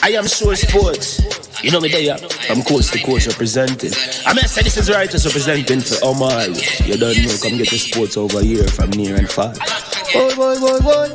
I am sure sports. You know me there. I'm coast to coast representing. I mean, I say this is righteous representing for Omar. You don't know, come get the sports over here from near and far. Boy.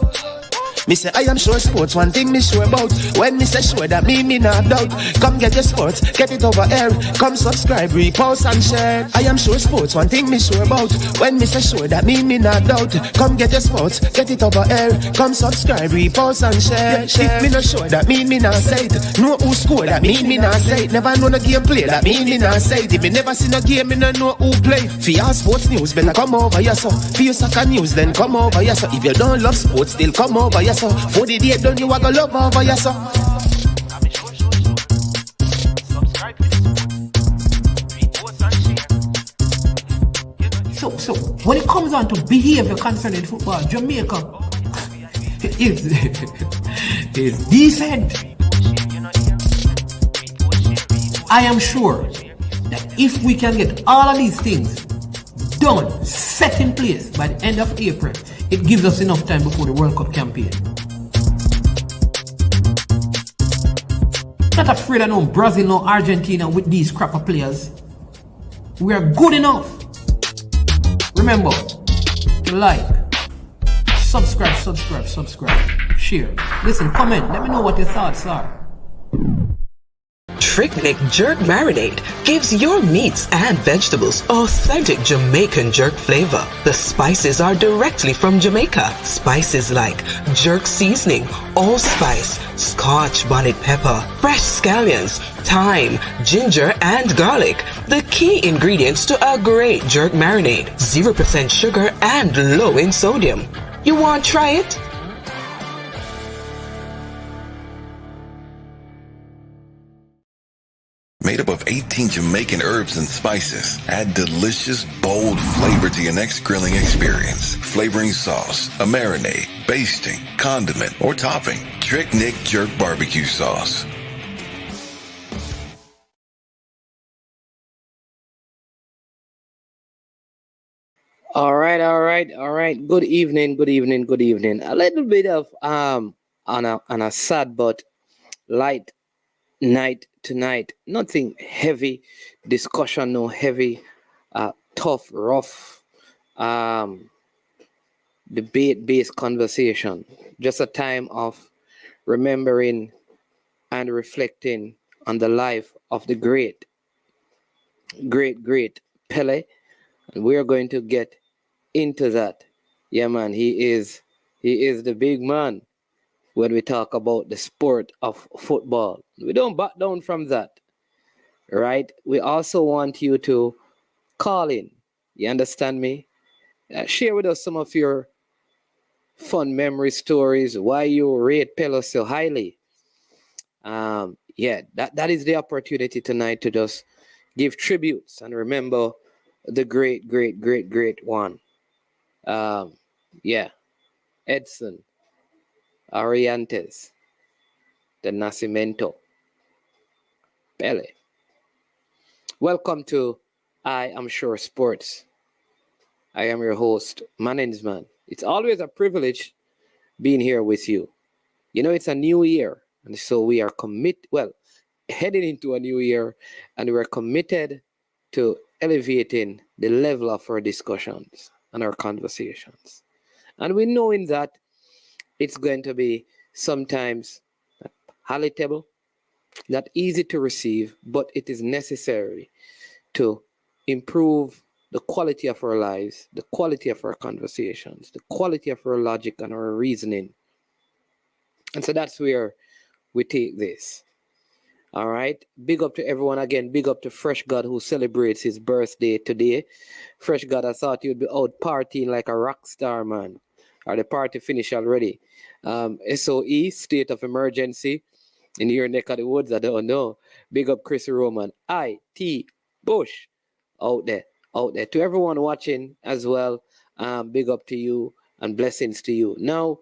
Me say I am sure sports, one thing me sure about. When me say sure, that me not doubt. Come get your sports, get it over here. Come subscribe, repost and share. I am sure sports, one thing me sure about. When me say sure, that me not doubt. Come get your sports, get it over here. Come subscribe, repost and share. If me not sure, that me not say it. Know who score, that me not say it. Never know no game play, that me not say it. If me never seen a game, me not know who play. For your sports news, better come over here so. For your soccer news, then come over here so. If you don't love sports, still come over here so. For the day done, you are gonna love over here so. So when it comes on to behavior concerning football, Jamaica is decent. I am sure that if we can get all of these things done, set in place by the end of April, it gives us enough time before the World Cup campaign. Not afraid of no Brazil, no Argentina with these crap of players. We are good enough. Remember, like, subscribe, share. Listen, comment, let me know what your thoughts are. Trick-Nick Jerk Marinade gives your meats and vegetables authentic Jamaican jerk flavor. The spices are directly from Jamaica. Spices like jerk seasoning, allspice, Scotch bonnet pepper, fresh scallions, thyme, ginger, and garlic. The key ingredients to a great jerk marinade. 0% sugar and low in sodium. You want to try it? Made up of 18 Jamaican herbs and spices, add delicious, bold flavor to your next grilling experience. Flavoring sauce, a marinade, basting, condiment, or topping. Trick-Nick Jerk Barbecue Sauce. All right. Good evening. A little bit of on a sad but light night tonight. Nothing heavy discussion, no heavy, tough, rough, debate-based conversation. Just a time of remembering and reflecting on the life of the great Pele. And we are going to get into that. Yeah, man, he is the big man when we talk about the sport of football. We don't back down from that, right? We also want you to call in. You understand me? Share with us some of your fun memory stories, why you rate Pele so highly. That is the opportunity tonight to just give tributes and remember the great one. Edson Arantes, the Nacimiento, Pele. Welcome to I Am Sure Sports. I am your host, Management. It's always a privilege being here with you. You know, it's a new year, and so we are heading into a new year, and we're committed to elevating the level of our discussions and our conversations. And we know in that it's going to be sometimes palatable, not easy to receive, but it is necessary to improve the quality of our lives, the quality of our conversations, the quality of our logic and our reasoning. And so that's where we take this. All right. Big up to everyone again. Big up to Fresh God who celebrates his birthday today. Fresh God, I thought you'd be out partying like a rock star, man. Or the party finished already. SOE, state of emergency in your neck of the woods. I don't know. Big up Chris Roman. IT Bush out there. To everyone watching as well, big up to you and blessings to you. Now,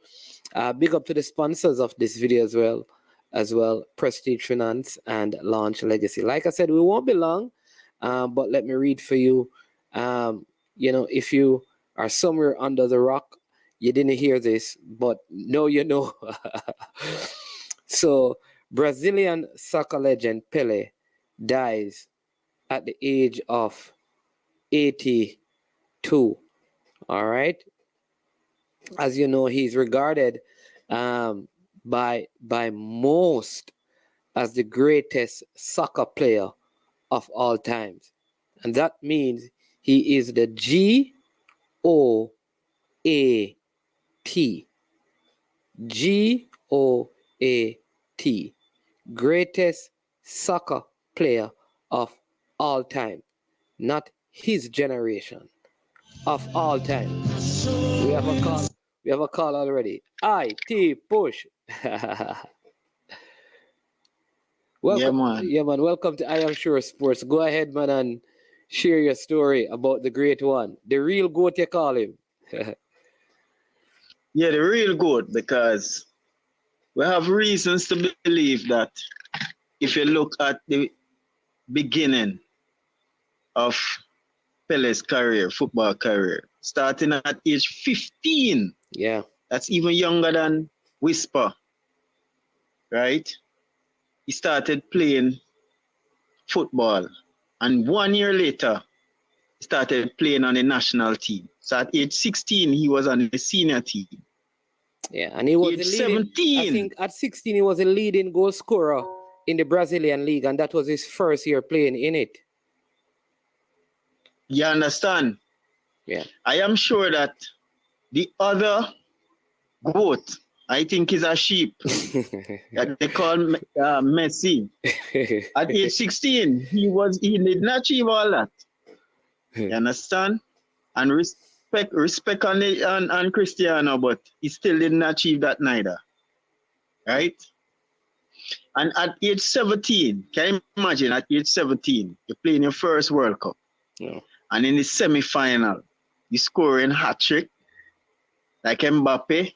big up to the sponsors of this video as well, Prestige Finance and Launch Legacy. Like I said, we won't be long, but let me read for you. If you are somewhere under the rock, you didn't hear this, but no, you know. So Brazilian soccer legend Pele dies at the age of 82. All right. As you know, he's regarded by most as the greatest soccer player of all times. And that means he is the G-O-A-T. G-O-A-T. Greatest soccer player of all time. Not his generation. Of all time. We have a call. We have a call already. IT push. Welcome, Yeah, man. Welcome to I Am Sure Sports. Go ahead, man, and share your story about the great one, the real goat you call him. Yeah, the real good, because we have reasons to believe that if you look at the beginning of Pele's career, football career, starting at age 15, Yeah, that's even younger than Whisper, right? He started playing football, and 1 year later, he started playing on the national team. So at age 16, he was on the senior team. yeah, and he was Age the leading. 17. I think at 16 he was a leading goal scorer in the Brazilian league, and that was his first year playing in it. You understand? Yeah. I am sure that the other goat, I think, is a sheep that they call Messi. At age 16, he did not achieve all that. You understand? And respect on Cristiano, but he still didn't achieve that neither. Right? And at age 17, can you imagine at age 17, you're playing your first World Cup. Yeah. And in the semi-final, you scoring hat-trick like Mbappe.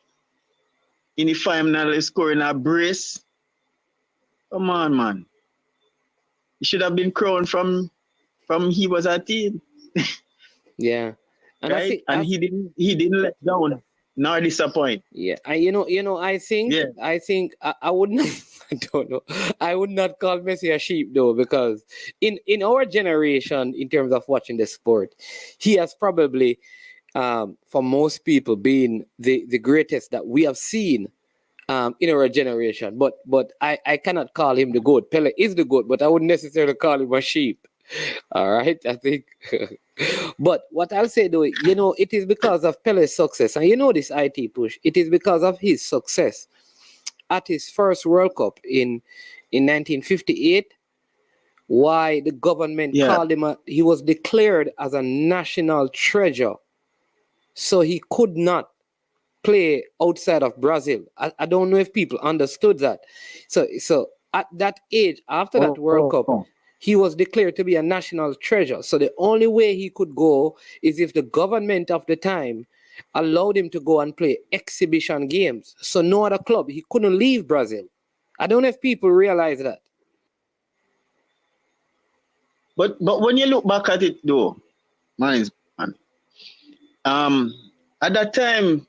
In the final, you scoring a brace. Come on, man. He should have been crowned from he was a teen. Yeah. And right? I think he didn't let down nor disappoint. Yeah, I think I would not. I don't know. I would not call Messi a sheep though, because in our generation, in terms of watching the sport, he has probably, for most people, been the greatest that we have seen in our generation. But I cannot call him the GOAT. Pele is the GOAT, but I wouldn't necessarily call him a sheep. All right, I think. But what I'll say though, it is because of Pele's success, and this IT push. It is because of his success at his first World Cup in 1958. Why the government called him? He was declared as a national treasure, so he could not play outside of Brazil. I don't know if people understood that. So at that age, after that World Cup, he was declared to be a national treasure. So the only way he could go is if the government of the time allowed him to go and play exhibition games. So no other club. He couldn't leave Brazil. I don't know if people realize that. But when you look back at it though, man, at that time,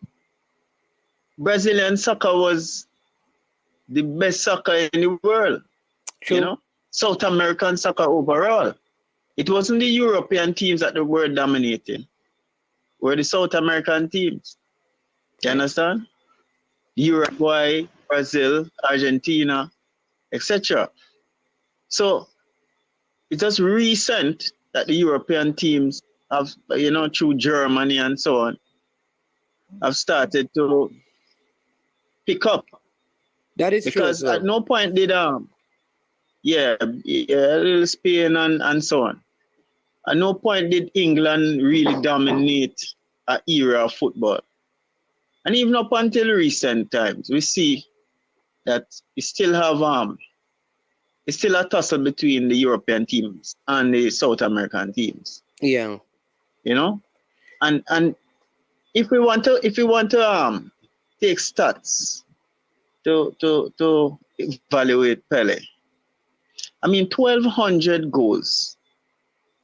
Brazilian soccer was the best soccer in the world. True. South American soccer overall. It wasn't the European teams that were dominating. Were the South American teams. You understand? Uruguay, Brazil, Argentina, etc. So it's just recent that the European teams have, through Germany and so on, have started to pick up. That is because true. Because at no point did Spain and so on. At no point did England really dominate an era of football. And even up until recent times, we see that we still have it's still a tussle between the European teams and the South American teams. Yeah. And if we want to take stats to evaluate Pele, 1,200 goals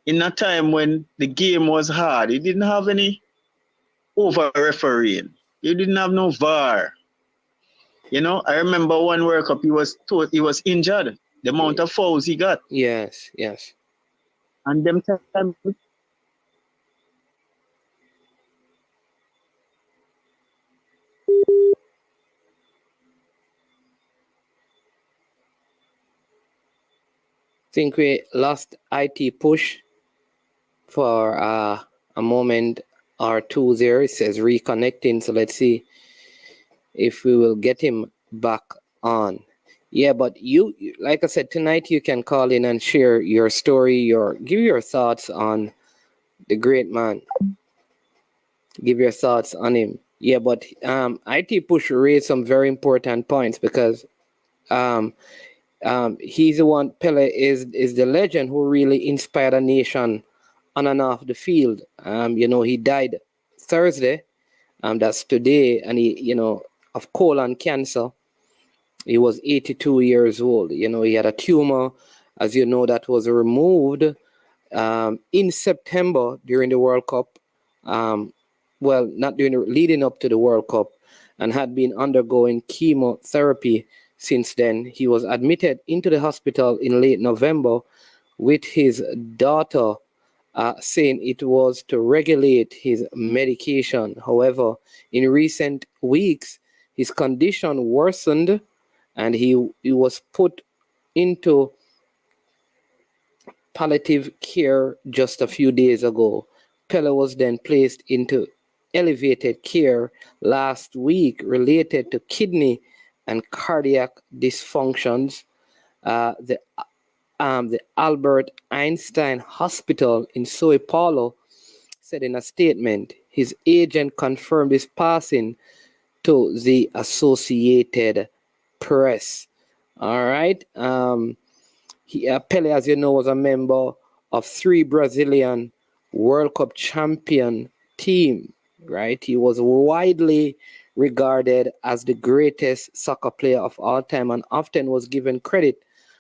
in a time when the game was hard. He didn't have any over refereeing. He didn't have no VAR. You know, I remember one World Cup he was injured. The amount of fouls he got. Yes, yes. And them time Think we lost IT push for a moment or two there. It says reconnecting, so let's see if we will get him back on. Yeah, but you, like I said, tonight you can call in and share your story, give your thoughts on the great man. Give your thoughts on him. Yeah, but IT push raised some very important points because he's the one. Pele is the legend who really inspired a nation on and off the field. You know, he died Thursday. That's today, and he, you know, of colon cancer. He was 82 years old. You know, he had a tumor, as you know, that was removed in September during the World Cup. Well, not leading up to the World Cup, and had been undergoing chemotherapy since then. He was admitted into the hospital in late November with his daughter saying it was to regulate his medication. However, in recent weeks, his condition worsened and he was put into palliative care just a few days ago. Pele was then placed into elevated care last week related to kidney and cardiac dysfunctions. The Albert Einstein Hospital in Sao Paulo said in a statement. His agent confirmed his passing to the Associated Press. All right. Pele, as you know, was a member of 3 Brazilian World Cup champion team, right? He was widely regarded as the greatest soccer player of all time and often was given credit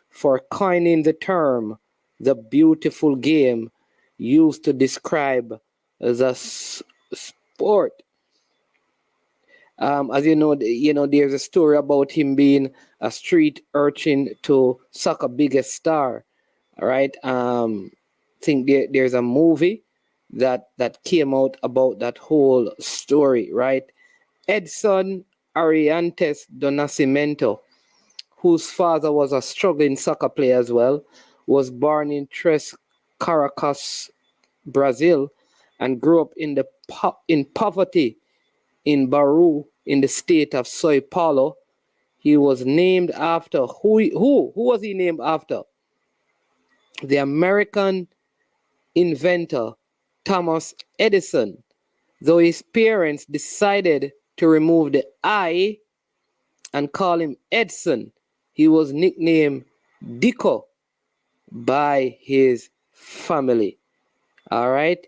for coining the term the beautiful game used to describe the sport. As you know, there's a story about him being a street urchin to soccer biggest star. All right. Think there's a movie that came out about that whole story, right? Edson Arantes do Nacimiento, whose father was a struggling soccer player as well, was born in Tres Caracas, Brazil, and grew up in poverty in Bauru in the state of Sao Paulo. He was named after who was he named after? The American inventor Thomas Edison. Though his parents decided to remove the I and call him Edson, he was nicknamed Dico by his family. All right.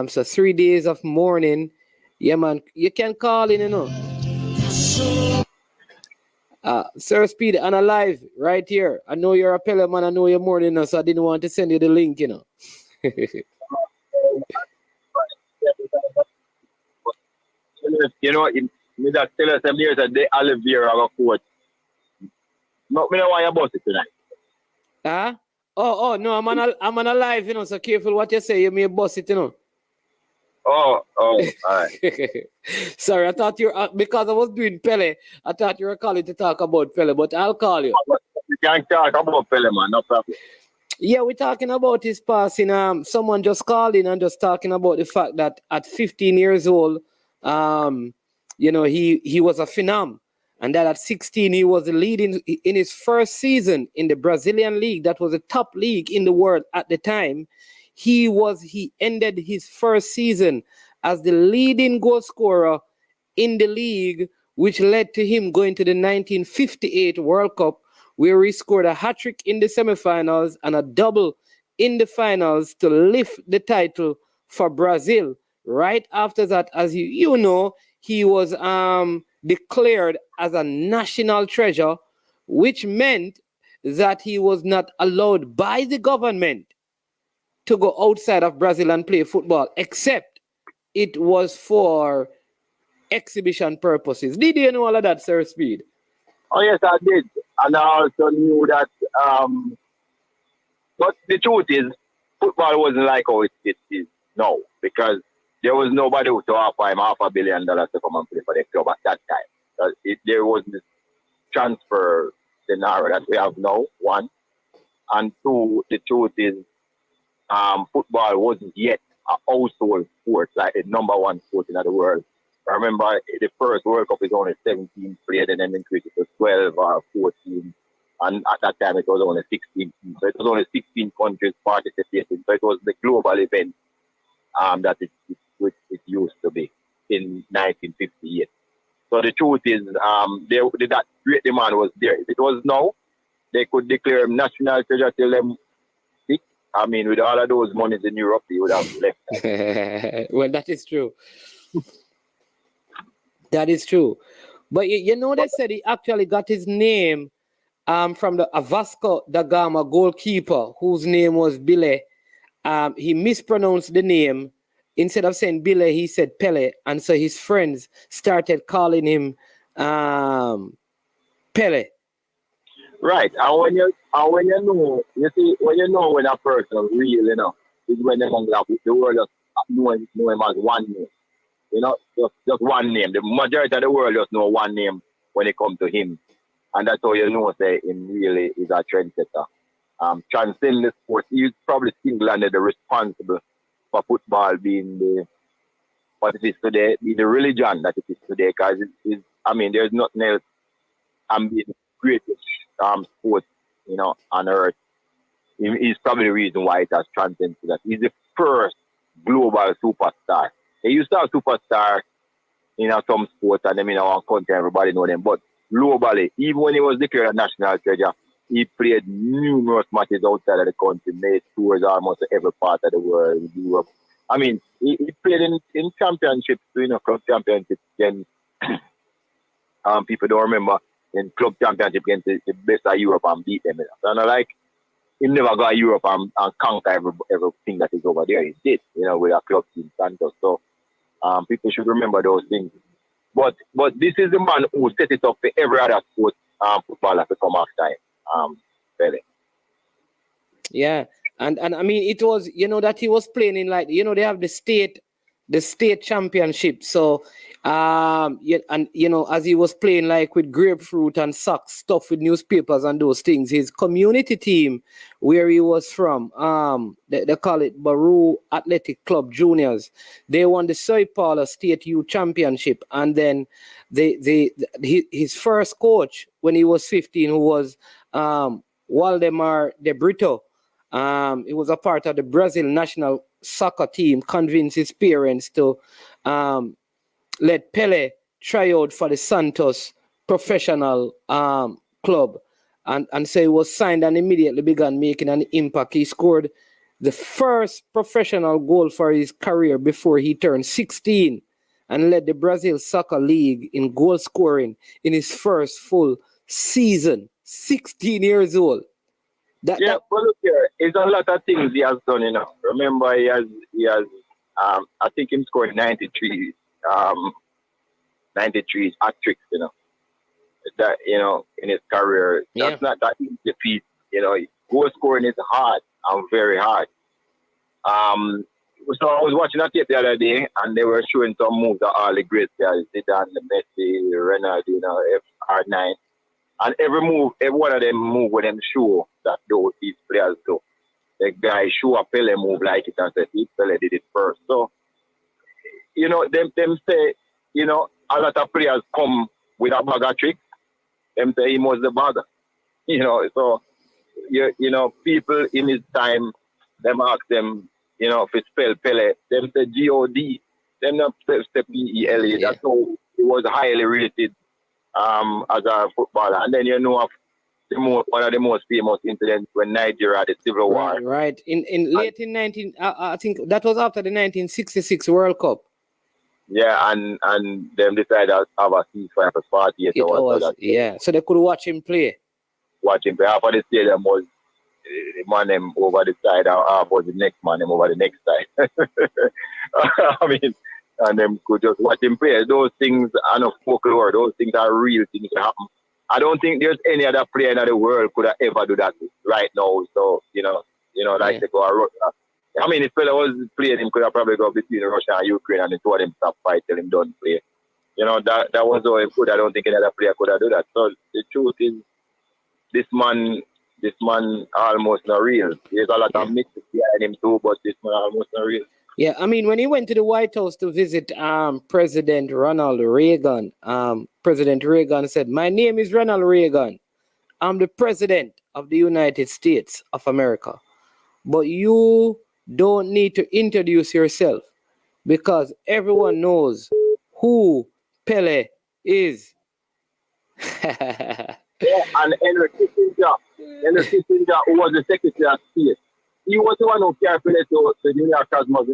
So 3 days of mourning. Yeah, man, you can call in, you know. Sir Speed, and alive right here. I know you're a Pele man. I know you're mourning us, so I didn't want to send you the link, you know. You know, me that tell us some years that they olive beer of a coach. No, me don't want you about it tonight. Huh? Oh, no, I'm on a live, you know, so careful what you say. You may boss it, you know. Oh, all right. Sorry, I thought you because I was doing Pele, I thought you were calling to talk about Pele, but I'll call you. You can talk about Pele, man, no problem. Yeah, we're talking about his passing. Someone just called in and just talking about the fact that at 15 years old, you know, he was a phenom. And that at 16, he was leading in his first season in the Brazilian league. That was the top league in the world at the time. He ended his first season as the leading goal scorer in the league, which led to him going to the 1958 World Cup, where he scored a hat-trick in the semifinals and a double in the finals to lift the title for Brazil. Right after that, as you know, he was declared as a national treasure, which meant that he was not allowed by the government to go outside of Brazil and play football, except it was for exhibition purposes. Did you know all of that, Sir Speed? Oh yes, I did, and I also knew that. But the truth is, football wasn't like how it is now, because there was nobody who to offer him $500 million to come and play for the club at that time. There was this transfer scenario that we have now, one. And two, the truth is, football wasn't yet a household sport, like the number one sport in the world. I remember the first World Cup is only 17 played, and then increased it to 12 or 14. And at that time, it was only 16 teams. So it was only 16 countries participating. So it was the global event that it used to be in 1958. So the truth is, that great demand was there. If it was now, they could declare him national treasure till them sick. I mean, with all of those monies in Europe, he would have left. Well, that is true. That is true. But you know, they said he actually got his name from the Vasco da Gama goalkeeper, whose name was Pele. He mispronounced the name. Instead of saying Pele, he said Pele. And so his friends started calling him Pele. Right. And when you know, you see, when you know when a person real, is when the world just know him as one name. Just one name. The majority of the world just know one name when it comes to him. And that's how you know, say, him really is a trendsetter. Transcend the sport. He's probably single-handed responsible for football being what it is today, be the religion that it is today. Because there's nothing else being the greatest sport, on earth. He's probably the reason why it has transcended that. He's the first global superstar. They used to have superstars in some sports, and them in our country, everybody know them. But globally, even when he was declared a national treasure, he played numerous matches outside of the country, made tours almost every part of the world, Europe. I mean, he played in championships, club championships. Then people don't remember in club championship against the best of Europe and beat them. And he never got Europe and conquer everything that is over there. He did, with a club team, Santos. So people should remember those things. But this is the man who set it up for every other sport footballer to come after him, Pele. Yeah, and I mean, it was, that he was playing in they have the state championship. So as he was playing with grapefruit and socks stuffed with newspapers and those things, his community team where he was from, they call it Baru Athletic Club Juniors, they won the Sao Paulo State Youth Championship. And then his first coach when he was 15, who was Waldemar de Brito, he was a part of the Brazil national soccer team, convinced his parents to let Pele try out for the Santos professional club. And so he was signed and immediately began making an impact. He scored the first professional goal for his career before he turned 16 and led the Brazil Soccer League in goal scoring in his first full season, 16 years old. But look here, it's a lot of things he has done, Remember, he has I think him scored 93 hat-tricks, that, in his career. That's not that easy to feat, Goal scoring is hard and very hard. So I was watching a tape the other day, and they were showing some moves that all the great guys did, and Messi, Ronaldo, R9. And every one of them move with them show that these players do. The guy show a Pele move like it and say, Pele did it first. So, them say, a lot of players come with a bag of tricks. Them say he was the bagger. So, people in his time, them ask them, if it's spell Pele, them say G-O-D. Them not say P-E-L-E. That's how he was highly rated as a footballer. And then one of the most famous incidents when Nigeria had the Civil War. Right. I think that was after the 1966 World Cup. Yeah, and them decided to have a ceasefire for 48 hours. Yeah, so they could watch him play. Half of the stadium was the man them over the side, and half was the next man them over the next side. I mean, and them could just watch him play. Those things are not folklore. Those things are real things that happen. I don't think there's any other player in the world could have ever do that right now. So, like to go a Russia. I mean, if Pele was playing, him could have probably go between Russia and Ukraine and told him stop fight till him done play. That was how he could. I don't think any other player could have do that. So the truth is, this man almost not real. There's a lot of myths behind him too, but this man almost not real. Yeah, I mean, when he went to the White House to visit President Ronald Reagan, President Reagan said, "My name is Ronald Reagan. I'm the president of the United States of America. But you don't need to introduce yourself because everyone knows who Pele is." Yeah, and Henry Kissinger, who was the Secretary of State, he was the one who carried Pele to the New York Cosmos,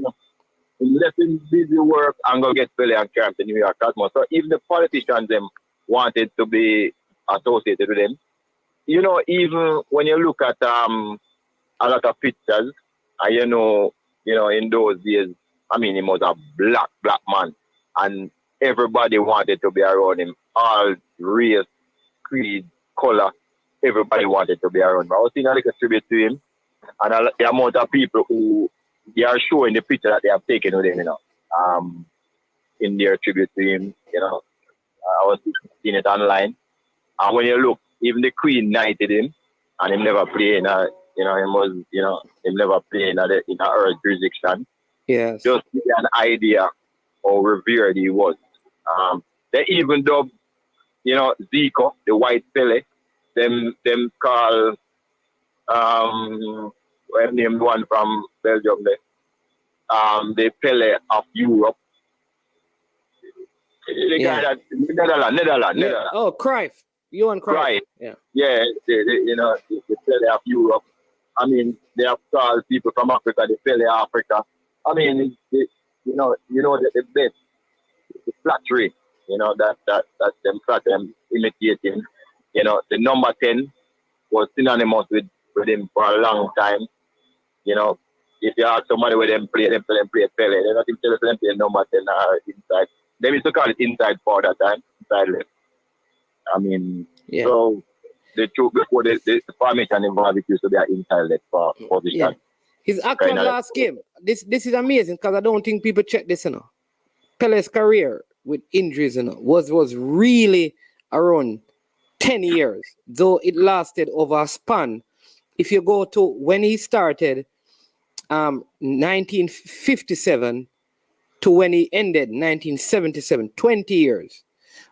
He left him busy work and go get Pele and carry him to New York Cosmos. So if the politicians them wanted to be associated with them, even when you look at a lot of pictures, and in those days, I mean, he was a black man, and everybody wanted to be around him, all race, creed, color, everybody wanted to be around him. I was seeing a little tribute to him, and the amount of people who they are showing the picture that they have taken with him, in their tribute to him, I was seeing it online. And when you look, even the Queen knighted him, and him never played him never played in a Earth jurisdiction. Yes. Just to get an idea how revered he was. They even dubbed, Zico, the white Pele, them call well named one from Belgium there. The Pele of Europe. The guy that Netherlands. Oh, Cruyff. Johan Cruyff. Yeah. Yeah, the Pele of Europe. I mean, they have called people from Africa the Pele Africa. I mean, the best, the flattery, that them flatter them imitating. The number 10 was synonymous with him for a long time. If you ask somebody where them play Pele, they're not even telling them play number 10 inside. They used to call it inside for that time, inside left. I mean, so the truth before the formation involved, it used to be an inside left for position. Yeah. His actual last game, this is amazing because I don't think people check this, Pele's career with injuries, was really around 10 years, though it lasted over a span. If you go to when he started, 1957 to when he ended, 1977, 20 years.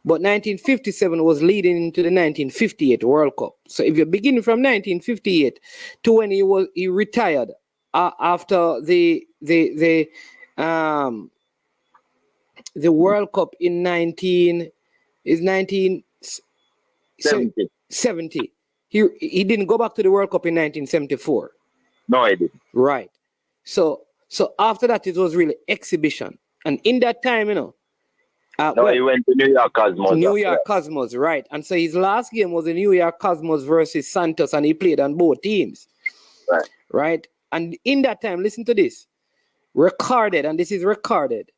But 1957 was leading into the 1958 World Cup. So if you're beginning from 1958 to when he retired after the World Cup in 1970. He didn't go back to the World Cup in 1974. No, I didn't. Right. So after that, it was really exhibition. And in that time, he went to New York Cosmos. New York Cosmos, right. And so his last game was the New York Cosmos versus Santos, and he played on both teams. Right. And in that time, listen to this. Recorded, and this is recorded,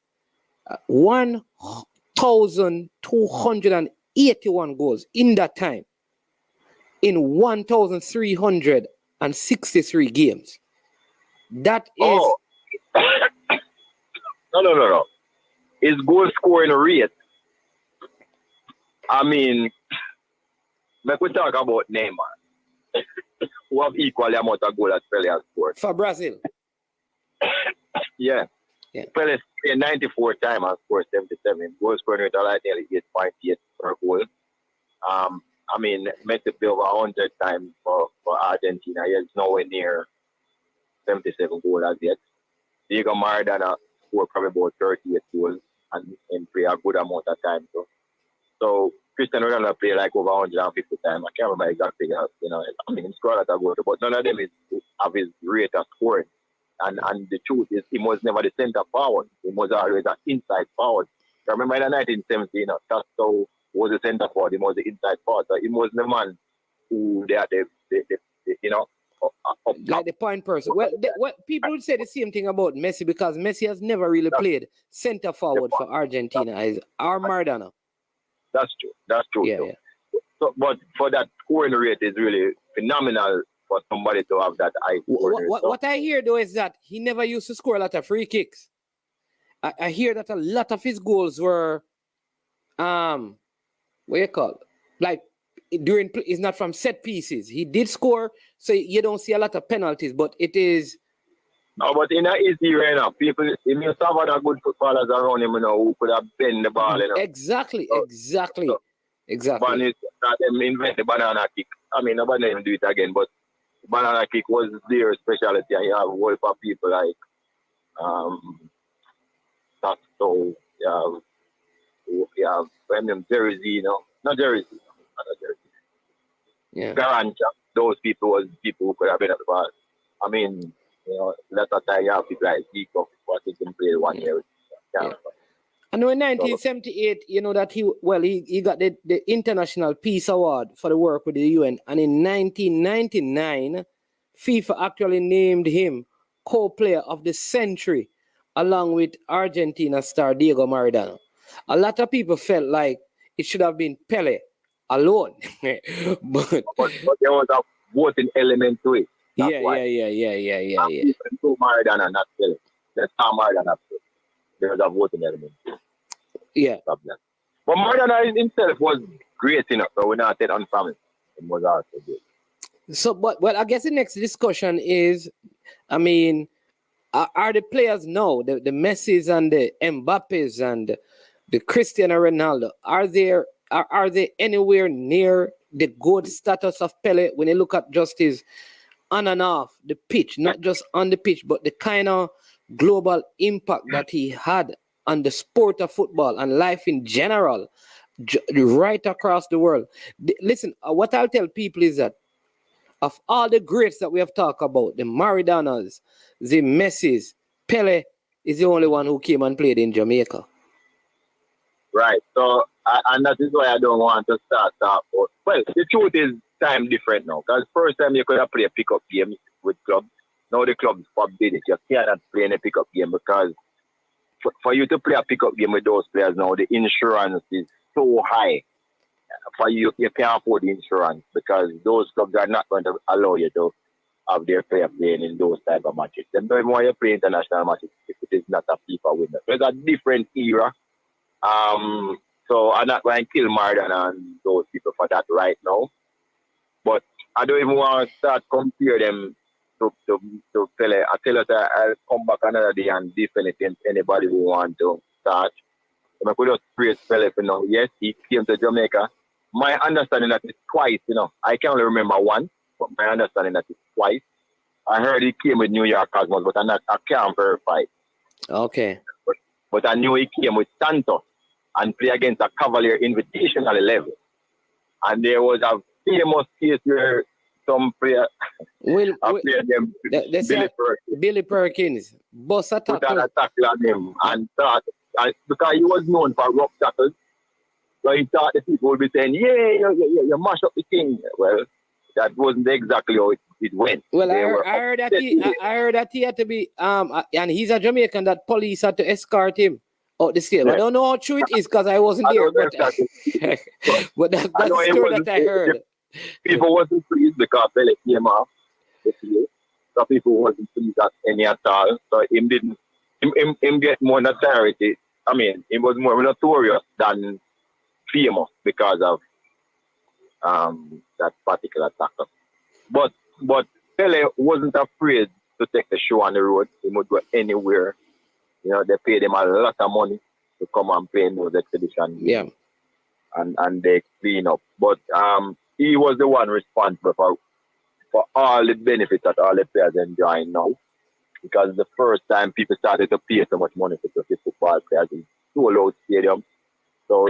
1,281 goals in that time in 1,363 games. That is... No. His goal scoring rate. I mean, make we talk about Neymar, who have equal amount of goals as Pele has scored. For Brazil. Yeah. Pele played 94 times and scored 77. Goal scoring rate like nearly 8.8 per goal. I mean, Messi played over 100 times for Argentina. He is nowhere near 77 goals as yet. Diego Maradona scored probably about 38 goals and play a good amount of time. So Cristiano Ronaldo played like over 150 times. I can't remember exact figure. I mean, he scored a goal, but none of them have his rate of scoring. And the truth is, he was never the center forward. He was always an inside forward. I remember in the 1970s, Tasso was the center forward. He was the inside forward. So he was the man who they had like the point person. Well, people would say the same thing about Messi because Messi has never really played center forward for Argentina as our Maradona. That's true. Yeah. So, but for that scoring rate is really phenomenal for somebody to have that high scoring rate. What I hear though is that he never used to score a lot of free kicks. I hear that a lot of his goals were what you call, like during, it's not from set pieces. He did score, so you don't see a lot of penalties, but it is. No, but in that easy right now, people, if you have other good footballers around him, who could have bent the ball, Exactly. But it's not them invent the banana kick. I mean, nobody even do it again, but banana kick was their specialty, and you have a whole lot of people like Sasto, you have Jersey, not Jersey. Yeah. Garanja, those people was people who could have been at the ball. I mean, let us say you have people like Zico, what he can play 1 year. Yeah. I know in 1978, that he got the International Peace Award for the work with the UN. And in 1999, FIFA actually named him co-player of the century, along with Argentina star Diego Maradona. A lot of people felt like it should have been Pele alone. but there was a voting element to it. Yeah. People Maradona, not Pele. That's how Maradona. There was a voting element. Yeah. But Maradona himself was great enough, so we're not that unfamiliar. It was also good. So, I guess the next discussion is, I mean, are the players now, the Messis and the Mbappes and the Cristiano Ronaldo, are they anywhere near the good status of Pele when you look at just his on and off the pitch, not just on the pitch, but the kind of global impact that he had on the sport of football and life in general, right across the world? Listen, what I'll tell people is that of all the greats that we have talked about, the Maradonas, the Messis, Pele is the only one who came and played in Jamaica. Right. So, and that is why I don't want to start off. Well, the truth is time different now. Because first time you could have played a pickup game with clubs. Now the clubs forbid it. You cannot play in a pickup game because for you to play a pickup game with those players now, the insurance is so high. For you can't afford the insurance because those clubs are not going to allow you to have their player playing in those type of matches. They don't even want you to play international matches if it is not a FIFA winner. So it's a different era. So I'm not going to kill Maradona and those people for that right now. But I don't even want to start compare them to Pele. I tell you that I'll come back another day and defend against anybody who want to start. I could just praise Pele for now. Yes, he came to Jamaica. My understanding that it's twice, I can only remember one, but my understanding that it's twice. I heard he came with New York Cosmos, but I can't verify. Okay. But I knew he came with Santos and play against a Cavalier Invitational level. And there was a famous case where some player them Billy Perkins boss a tackle. Put an tackle on him and thought, because he was known for rough tackles, so he thought the people would be saying, you mash up the king. Well, that wasn't exactly how it went. Well, I heard that he had to be and he's a Jamaican, that police had to escort him out the stadium. Yeah. I don't know how true it is because I wasn't there, but that's the story that I heard. People wasn't pleased because Pele came off the field. So people wasn't pleased at any at all. So him get more notoriety. I mean, he was more notorious than famous because of that particular tackle. But Pele wasn't afraid to take the show on the road. He would go anywhere. They paid him a lot of money to come and play in those exhibitions. Yeah. And they clean up. But he was the one responsible for all the benefits that all the players enjoying now. Because the first time people started to pay so much money to see football players in sold out stadium. So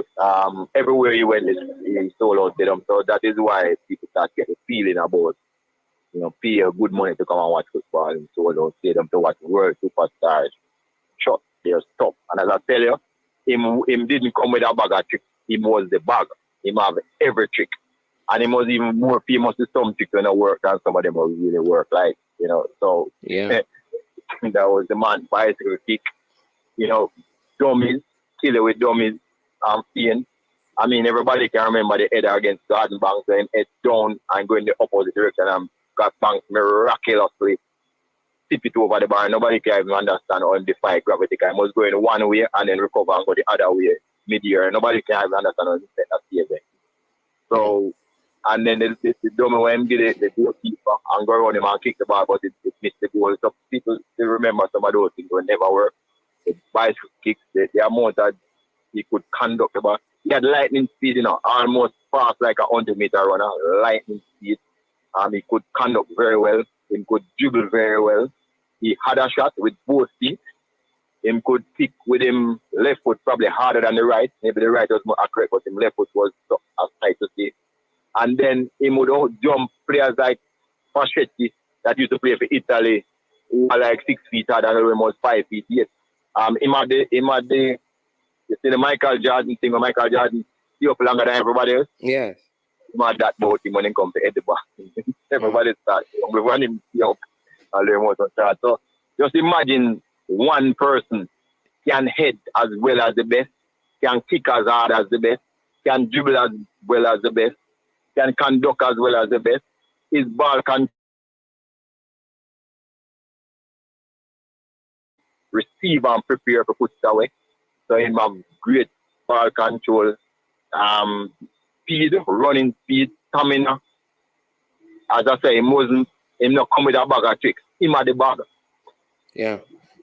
everywhere he went, he sold out stadium. So that is why people start getting a feeling about, pay a good money to come and watch football in sold out stadium to watch world superstars. Shot their stuff. And as I tell you, him didn't come with a bag of tricks. He was the bag. He have every trick. And he was even more famous with some tricks when I work than some of them really work like, So yeah. That was the man. Bicycle kick, dummies, kill it with dummies, I mean, everybody can remember the header against Garden Banks, so him head down and go in the opposite direction, and got Banks miraculously tip it over the bar. Nobody can even understand how him defy gravity. He must go in one way and then recover and go the other way mid-year. Nobody can even understand how he set that save there. So, and then the dummy when him did the goalkeeper and go around him and kick the ball, but it missed the goal. So people still remember some of those things will never work. The bicycle kicks, the amount that he could conduct the ball. He had lightning speed, you know, almost fast like a 100-meter runner, lightning speed. He could conduct very well. He could dribble very well. He had a shot with both feet. He could kick with him left foot probably harder than the right. Maybe the right was more accurate, but his left foot was as tight to see. And then he would jump players like Paschetti that used to play for Italy, who are like 6 feet taller than him was 5 feet. Yes. He had the you see the Michael Jordan thing, where Michael Jordan he up longer than everybody else. Yes. He had that about him when he comes to head the ball. Everybody starts. We run him up and learn what to start. So just imagine one person can head as well as the best, can kick as hard as the best, can dribble as well as the best, can conduct as well as the best. His ball can receive and prepare to put it away. So he have great ball control, speed, running speed, stamina. As I say, he not come with a bag of tricks. He had the bag. Yeah.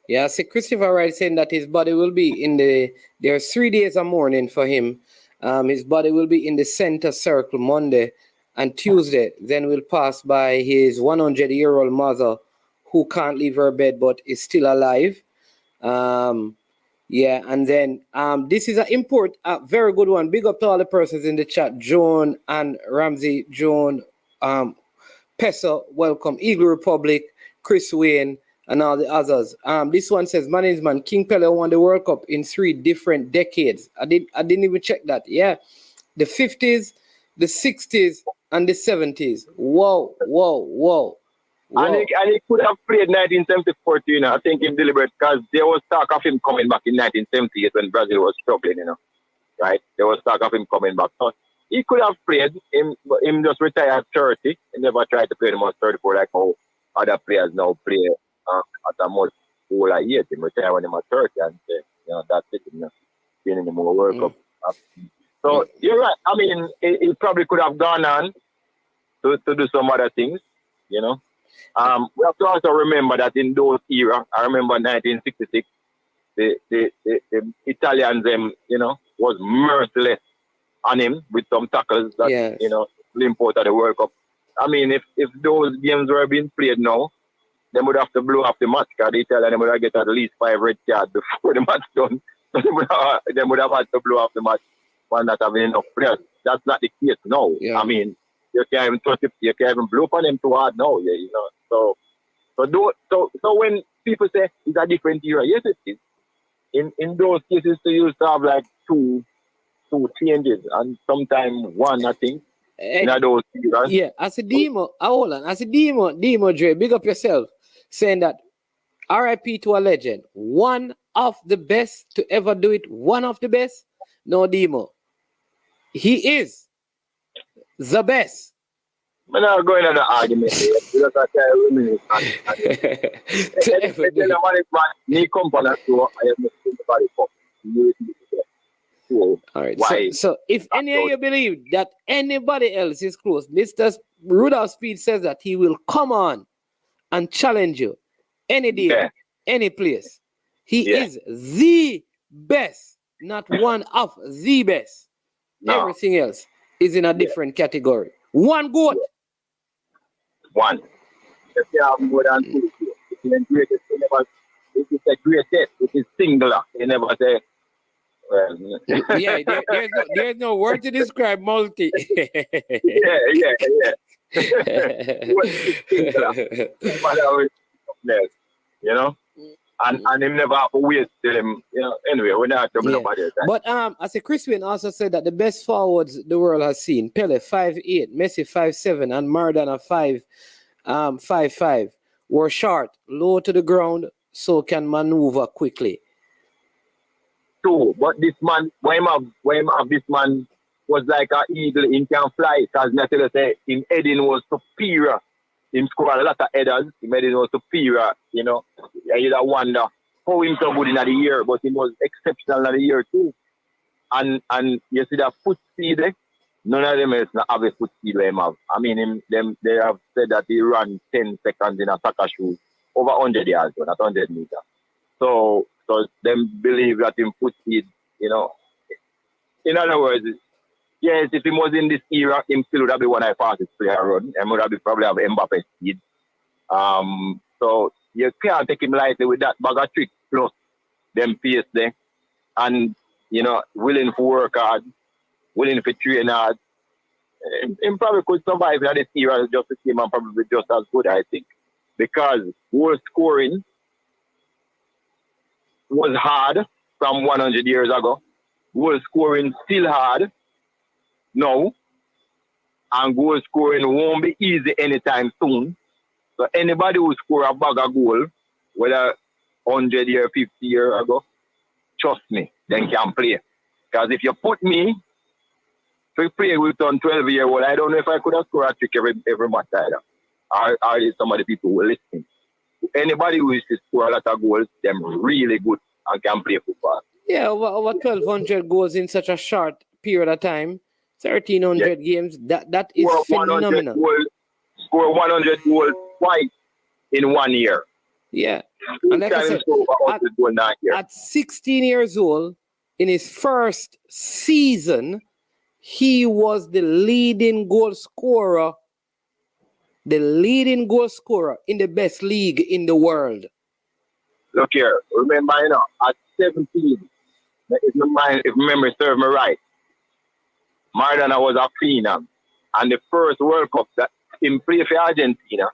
Yeah, see Christopher Wright saying that his body will be there are 3 days of mourning for him. His body will be in the center circle Monday and Tuesday. Then we'll pass by his 100-year-old mother who can't leave her bed but is still alive. Yeah, and then this is a very good one. Big up to all the persons in the chat. Joan and Ramsey, Joan, Pessa, welcome. Eagle Republic, Chris Wayne, and all the others. This one says, management, King Pele won the World Cup in 3 different decades. I didn't even check that. Yeah, the 50s, the 60s, and the 70s. Whoa. And he could have played 1974, you know. I think him deliberate because there was talk of him coming back in 1978 when Brazil was struggling, you know. Right? There was talk of him coming back. So he could have played. Him just retired at 30. He never tried to play the most 34 like how other players now play at a much older age. He retired when he was 30 and you know, that's it. You know, being in the more World Cup. So you're right. I mean, he probably could have gone on to do some other things, you know. We have to also remember that in those era, I remember 1966, the Italians, you know, was merciless on him with some tackles that, you know, limp out of the World Cup. I mean, if those games were being played now, they would have to blow off the match because the Italians would have get at least 5 red cards before the match done. So they would have had to blow off the match for not having enough players. That's not the case now. Yeah. I mean, you can't even blow on them too hard now, yeah, you know. So when people say it's a different era, yes it is. In those cases they used to have like two changes and sometimes one, I think. In those eras. Yeah, as a demo, hold on. As a demo, Dre, big up yourself, saying that RIP to a legend. One of the best to ever do it, one of the best. No demo. He is the best. I'm not going on the argument here because I can't remember. All right. So if any of you believe that anybody else is close, Mr. Rudolph Speed says that he will come on and challenge you any day, any place. He is the best, not one of the best. No. Everything else is in a different category. One goat. One. If you have more than two, it is a greatest, it is singular. You never say, well, yeah, there's no word to describe multi. yeah. You know? And him never have to wait till him, you know, anyway, we're not talking about it. But as a Chris Wayne also said that the best forwards the world has seen, Pele 5'8", Messi 5'7", and Maradona 5'5", were short, low to the ground, so can maneuver quickly. True, but this man, why him have this man was like an eagle, he can fly. Because Nathan say him heading was superior. Him scored a lot of headers. Him heading was superior, you know. You wonder how him so good in the year, but he was exceptional in the year too. And you see that foot speed, none of them is not have a foot speed where him have. I mean, they have said that he ran 10 seconds in a soccer shoe over 100 yards, but not 100 meters. So them believe that him foot speed, you know. In other words, yes, if he was in this era, him still would have been one of the fastest player run. And would have probably have Mbappe speed. So you can't take him lightly with that bag of tricks plus them pace there. And, you know, willing to work hard, willing to train hard. Him probably could survive in this era just the same and probably just as good, I think. Because goal scoring was hard from 100 years ago. Goal scoring still hard now. And goal scoring won't be easy anytime soon. So anybody who score a bag of goal, whether 100 years, 50 years ago, trust me, then can play. Because if you put me to play with on 12-year-old, I don't know if I could have scored a trick every match either. Or some of the people who are listening. Anybody who is to score a lot of goals, them really good and can play football. Yeah, over 1,200 goals in such a short period of time, 1,300 games, that is phenomenal. Score 100 goals twice in 1 year. Yeah. And like I said, at 16 years old, in his first season, he was the leading goal scorer in the best league in the world. Look here, remember, you know, at 17, if memory serves me right, Maradona was a phenom. And the first World Cup that he played for Argentina,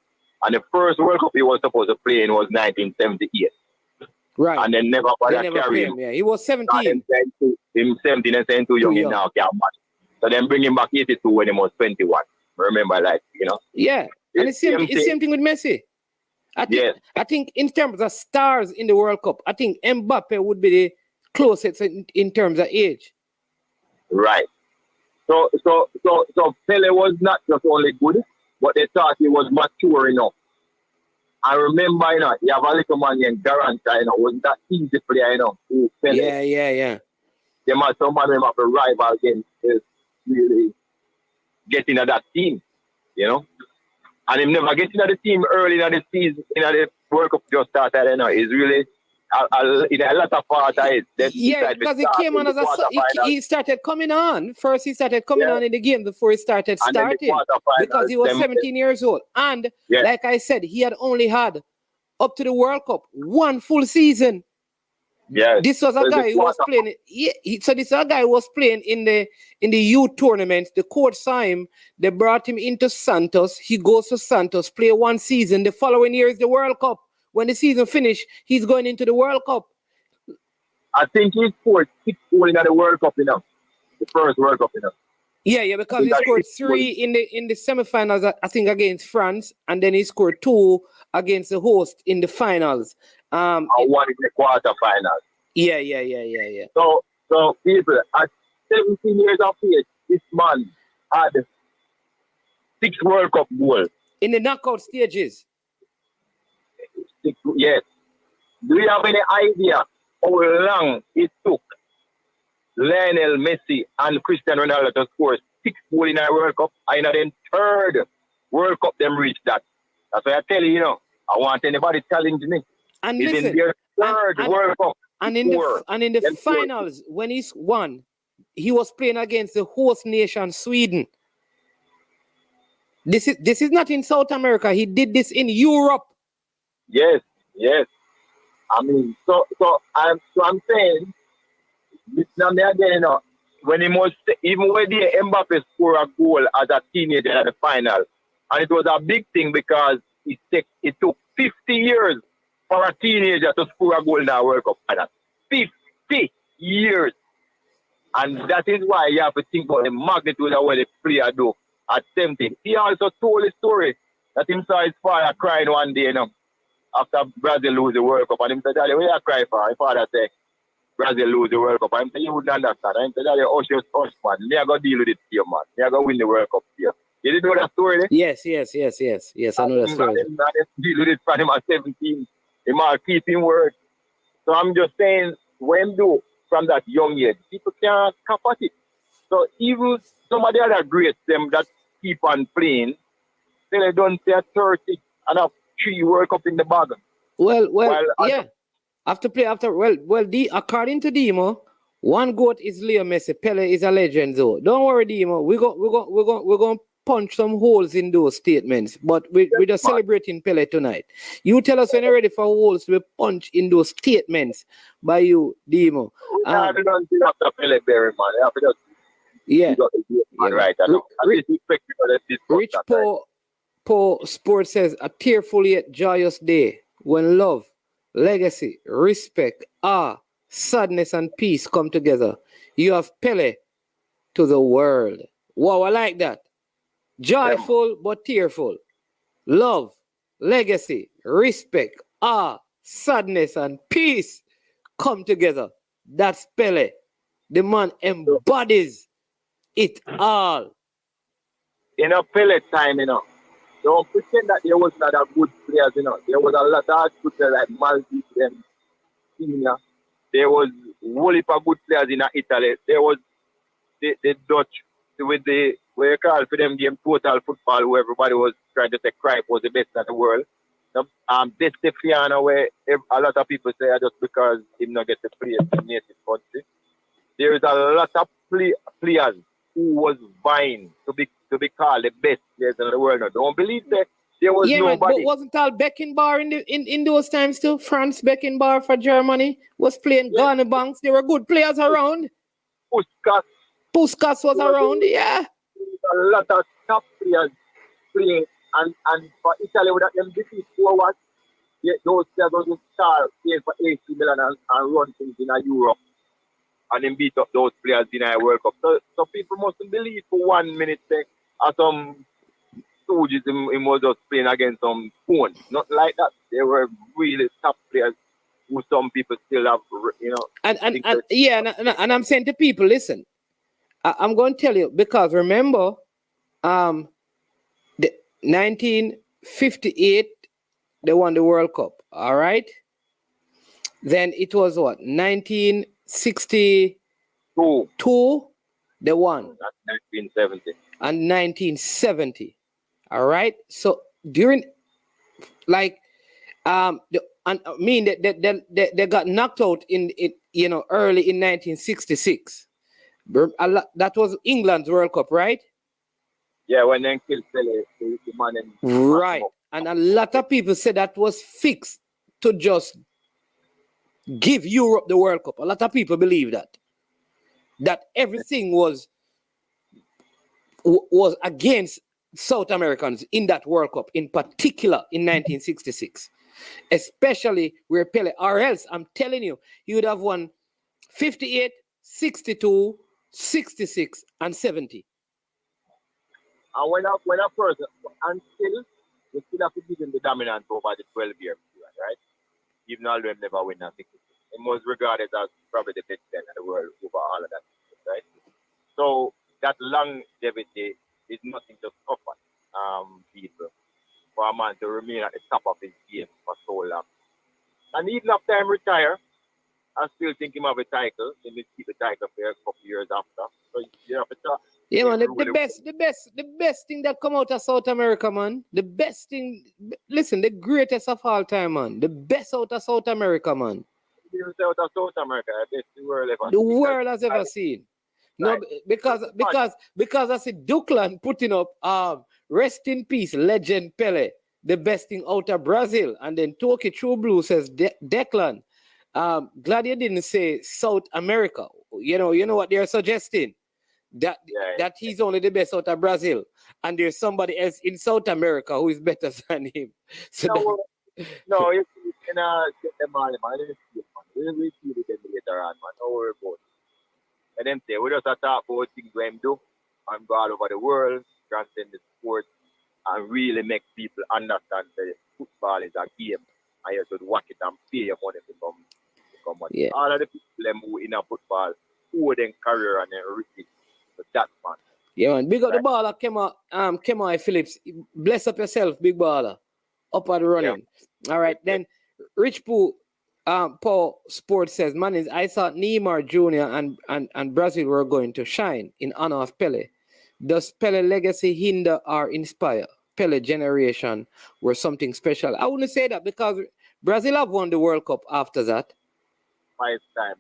and the first World Cup he was supposed to play in was 1978. Right. And then never carry him. Yeah, he was 17. Him 17 and saying too young in now can't match. So then bring him back 82 when he was 21. Remember, like, you know. Yeah. And it's same thing with Messi. I think in terms of stars in the World Cup, I think Mbappe would be the closest in terms of age. Right. So Pele was not just only good, but they thought he was mature enough. I remember, you know, you have a little man named Garanta, you know, wasn't that easy player, you know, who Pele. Yeah. They must some of them have a rival against really getting at that team, you know. And him never getting at the team early in the season, in the World Cup just started, you know, is really in a lot of part of it. Yeah, because he came on as he started coming on. First, he started coming on in the game before he started starting. Because he was 17 years old. And like I said, he had only had up to the World Cup 1 full season. Yeah. This was a guy who was playing. So this is a guy who was playing in the youth tournaments. The coach saw him. They brought him into Santos. He goes to Santos, play 1 season. The following year is the World Cup. When the season finished, he's going into the World Cup. I think he scored 6 goals in the World Cup, you know. The first World Cup, you know. Yeah, because he scored 3 in the semifinals, I think, against France, and then he scored 2 against the host in the finals. And 1 in the quarterfinals. Yeah. So people, at 17 years of age, this man had 6 World Cup goals. In the knockout stages. Yes. Do you have any idea how long it took Lionel Messi and Cristiano Ronaldo to score 6 goals in a World Cup? And in the 3rd World Cup, them reached that. That's why I tell you, you know, I want anybody challenge me. And it's listen, in their 3rd World Cup. And in the finals, when he won, he was playing against the host nation, Sweden. This is not in South America. He did this in Europe. Yes. I mean, so I'm saying, listen again, you know, when he was even when the Mbappe scored a goal as a teenager at the final, and it was a big thing because it took 50 years for a teenager to score a goal in a World Cup final. 50 years. And that is why you have to think about the magnitude of what the player do at 17. He also told a story that he saw his father crying one day, you know, after Brazil lose the World Cup. And he said, "Daddy, what you cry for?" His father said, Brazil lose the World Cup. I'm saying you wouldn't understand. I'm saying that hush, man. Me I go deal with it here, man. Me I go win the World Cup here. You didn't know that story? Yes. I know that story. I didn't deal with it from him at 17. He might keep him word. So I'm just saying, when do from that young age, people can't cap at it. So even some of the other greats, them that keep on playing, they don't say 30 and have 3 World Cup in the bag. Well, yeah. According to Demo, one goat is Leo Messi. Pele is a legend, though. Don't worry, Demo. We're going to punch some holes in those statements. But we're just celebrating Pele tonight. You tell us when you're ready for holes to be punched in those statements by you, Demo. I don't think after Pele Berry, man. I have to just right. Rich Paul Sports says a tearful yet joyous day when love, legacy, respect, sadness, and peace come together. You have Pele to the world. Wow, I like that. Joyful but tearful. Love, legacy, respect, sadness, and peace come together. That's Pele. The man embodies it all. In a Pele time, don't pretend that there was not a good players, There was a lot of good players like Maldi and Senior. There was a whole heap of good players in Italy. There was the Dutch with the, what you call for them game, total football, where everybody was trying to say Cruyff was the best in the world. This Stefano, where a lot of people say just because he not get to play in the native country. There is a lot of players who was vying to be called the best players in the world. Now, don't believe that there was nobody. But wasn't all Beckenbauer in those times too? Franz Beckenbauer for Germany was playing Ghana Banks. There were good players around. Puskas was around, yeah. A lot of top players playing, and for Italy without them defeat forward, those players will start playing for AC Milan and run things in Europe. And then beat up those players in a World Cup. So people mustn't believe for 1 minute as some stooges in was just playing against some phone. Not like that. They were really top players who some people still have, And I'm saying to people, listen, I'm going to tell you, because remember, the 1958, they won the World Cup, all right? Then it was what? 1962, they won. That's 1970. And 1970, all right? So during, they got knocked out in early in 1966. That was England's World Cup, right? Yeah, when they killed Pele, the man in right. And a lot of people said that was fixed to just give Europe the World Cup. A lot of people believe that everything was against South Americans in that World Cup, in particular in 1966, especially where Pele, or else I'm telling you, he would have won 58, 62, 66, and 70. And when a person, and still, you still have to give him the dominance over the 12-year period, right? Even though them never win a 66. It was regarded as probably the best player in the world over all of that, right? So that longevity is nothing to suffer people for a man to remain at the top of his game for so long. And even after him retire, I still think him have a title. He will keep the title for a couple years after. So you have to talk. Yeah, man, the best thing that come out of South America, man. The best thing, listen, the greatest of all time, man. The best out of South America, man. Out of South America, the best the world has ever seen. No, because I see Duckland putting up rest in peace, legend Pele, the best thing out of Brazil. And then Toki True Blue says Declan. Glad you didn't say South America. You know what they're suggesting? That he's only the best out of Brazil, and there's somebody else in South America who is better than him. So no, you get them all, man. We see them later on, man. Don't worry about it. And them say, we just talk about things we do and go all over the world, transcend the sport, and really make people understand that football is a game, and you should watch it and pay your money to come Yeah. all of the people them who in a football who then career and then reach it. So that man. Yeah, man. Big up the baller, Kema Phillips. Bless up yourself, big baller. Up and running. All right, then Rich Poo, Paul Sports says, man, I thought Neymar Jr. and Brazil were going to shine in honor of Pele. Does Pele legacy hinder or inspire? Pele generation were something special. I wouldn't say that because Brazil have won the World Cup after that. 5 times.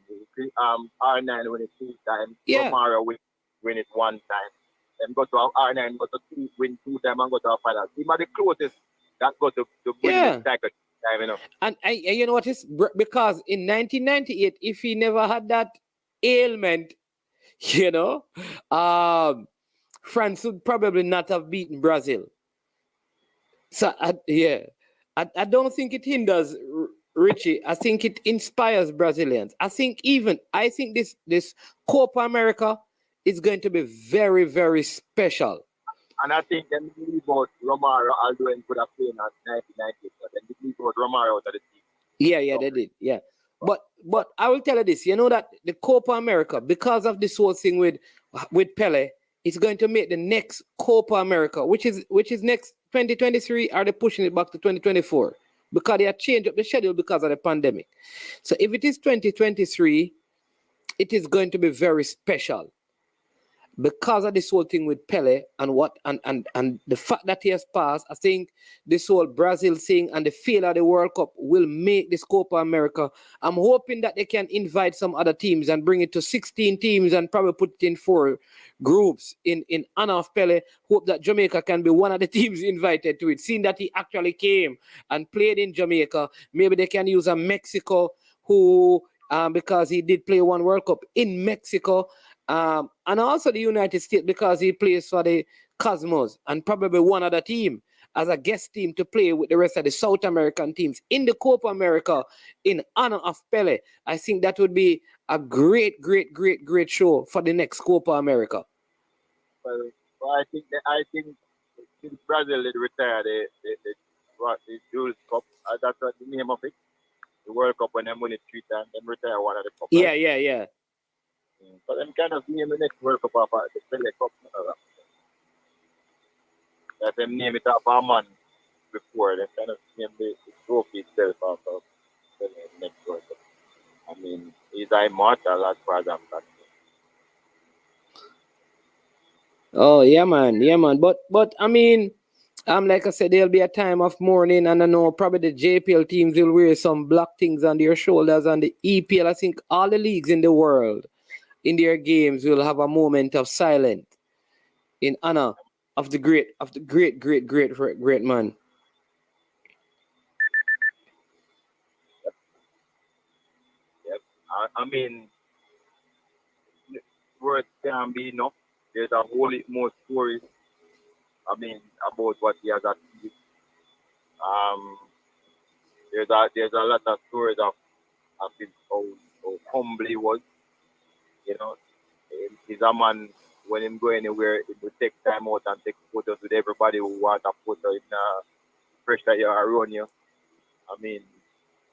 R9 win it 2 times. Yeah. Romario win it 1 time. Then go to R9, go to win 2 times and go to a final. He might the closest that go to win this cycle time, you know. And you know what is because in 1998, if he never had that ailment, you know, France would probably not have beaten Brazil. So I don't think it hinders Richie. I think it inspires Brazilians. I think this Copa America is going to be very, very special. And I think them believe about Romario, although he could have played at 1990, but then they believe about Romario out of the team. Yeah, they did. Yeah. But I will tell you this, you know that the Copa America, because of this whole thing with Pele, it's going to make the next Copa America, which is next 2023, are they pushing it back to 2024? Because they have changed up the schedule because of the pandemic. So if it is 2023, it is going to be very special. Because of this whole thing with Pele and the fact that he has passed, I think this whole Brazil thing and the failure of the World Cup will make this Copa America. I'm hoping that they can invite some other teams and bring it to 16 teams and probably put it in 4 groups in honor of Pele. Hope that Jamaica can be one of the teams invited to it. Seeing that he actually came and played in Jamaica, maybe they can use a Mexico who, because he did play 1 World Cup in Mexico. And also the United States because he plays for the Cosmos and probably one other team as a guest team to play with the rest of the South American teams in the Copa America in honor of Pele. I think that would be a great show for the next Copa America. Well, I think since Brazil did retire the Jules Cup, that's what the name of it. The World Cup when they win it 3 times, then retire one of the cup. Yeah, right? yeah. But them kind of name the next World Cup after the Pele Cup. That them name it after a man before. They kind of name the trophy itself after the next World Cup. I mean, he's immortal as far as I'm concerned. Oh yeah, man. But I mean, like I said, there'll be a time of mourning, and I know probably the JPL teams will wear some black things on their shoulders, and the EPL. I think all the leagues in the world, in their games, will have a moment of silence in honor of the great man. Yep. I mean, words can be enough. There's a whole lot more stories. I mean, about what he has achieved. There's a lot of stories of his how humble he was. You know, he's a man when him go anywhere, he would take time out and take photos with everybody who want a photo in pressure you around you. I mean,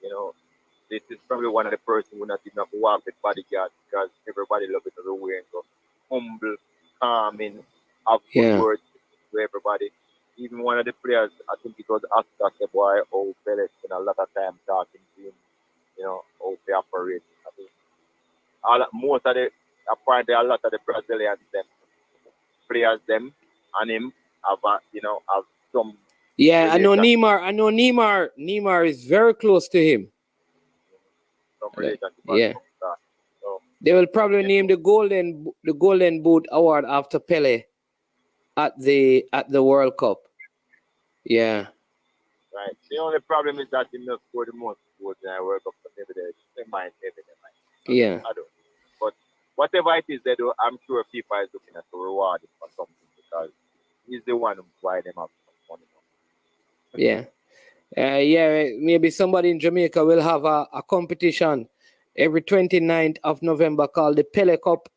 you know, this is probably one of the persons who not even have to walk with bodyguards because everybody loves it everywhere. So humble, calming, have good words to everybody. Even one of the players, I think it was Oscar, the boy, how Pele spent a lot of time talking to him, you know, how they operate. I mean, apparently a lot of the Brazilians, them players, them and him have some. Yeah, I know Neymar. Neymar is very close to him. Some relationship. Yeah. So, they will probably name the Golden Boot Award after Pele at the World Cup. Yeah. Right. The only problem is that he not score the most goals in the World Cup. So maybe they might. Yeah. I don't. But whatever it is they do, I'm sure FIFA is looking at to reward him for something because he's the one who's why them up money. Yeah. Maybe somebody in Jamaica will have a competition every 29th of November called the Pele Cup.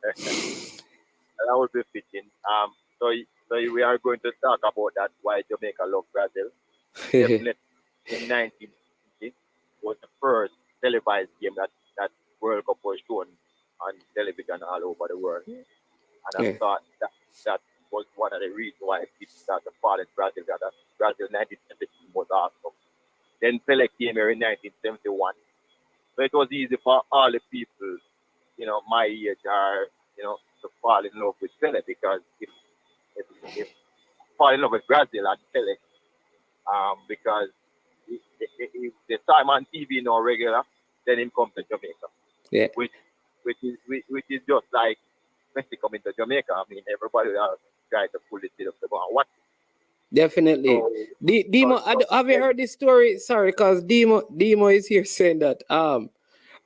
That would be fitting. So we are going to talk about that, why Jamaica love Brazil. Definitely in 1960 was the first televised game that World Cup was shown on television all over the world. And I thought that was one of the reasons why people started to fall in Brazil. That Brazil 1972 was awesome. Then Pele came here in 1971. So it was easy for all the people, my age to fall in love with Pele, because if fall in love with Brazil and Pele, because if the time on TV no regular, then him come to Jamaica. Yeah. Which is just like Messi coming to Jamaica. I mean, everybody try to pull it up to go and watch. Definitely. So, Demo, have you heard this story? Sorry, because Demo is here saying that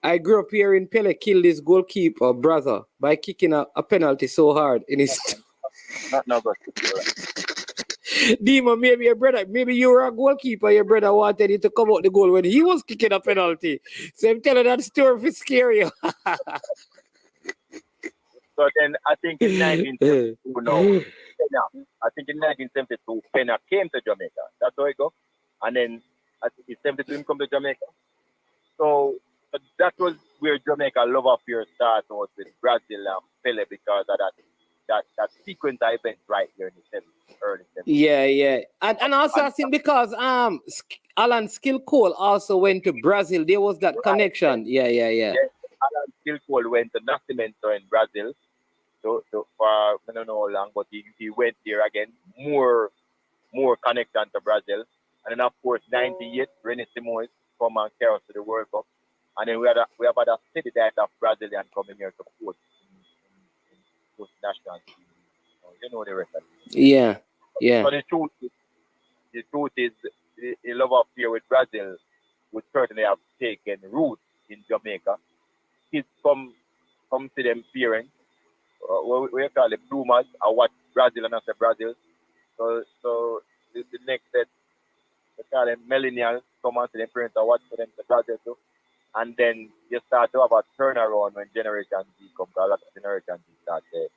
I grew up hearing Pele killed his goalkeeper brother by kicking a penalty so hard in his. Not good. Demo, maybe you were a goalkeeper. Your brother wanted you to come out the goal when he was kicking a penalty. So I'm telling that story to scare you. So then I think in 1972, I think in 1972, Pena came to Jamaica. That's how it goes. And then I think in 72 him come to Jamaica. So that was where Jamaica love affair started, was with Brazil and Pele, because of that sequence of events right here in the early 70s. Yeah. And also I think because Alan Skill Cole also went to Brazil. There was that connection. Yeah. Yes, Alan Skill Cole went to Nacimiento in Brazil. So for I don't know how long, but he went there again, more connection to Brazil. And then of course 98, René Simões come and carry us to the World Cup. And then we have other city that have Brazilian coming here to coach in national team. You know the rest of it. Yeah. So the truth is the love affair with Brazil would certainly have taken root in Jamaica. Kids come to them parents. We call it bloomers. I watch Brazil and I say Brazil. So the next set, we call them millennials, come and see them parents. I watch for them to Brazil too. And then you start to have a turnaround when Generation Z comes. A lot of Generation Z start to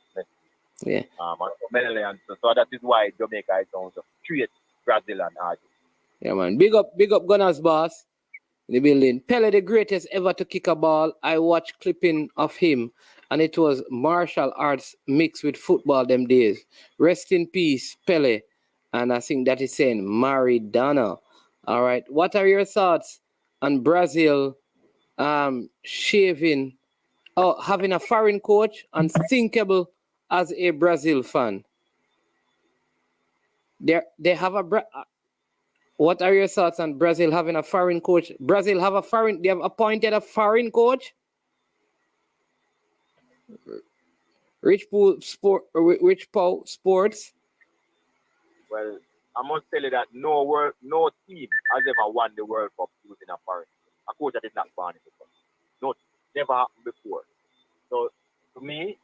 Yeah. and millennials. So that is why Jamaica is on the straight Brazil and Argentina. Yeah, man. Big up Gunners boss in the building. Pele, the greatest ever to kick a ball. I watched clipping of him, and it was martial arts mixed with football them days. Rest in peace, Pele. And I think that is saying Maradona. All right. What are your thoughts on Brazil having a foreign coach, unthinkable as a Brazil fan? They have what are your thoughts on Brazil having a foreign coach? They have appointed a foreign coach? Rich Paul Sports. Well, I must tell you that no team has ever won the World Cup using a foreign coach. A coach that is not born in the country. No, never happened before. So to me,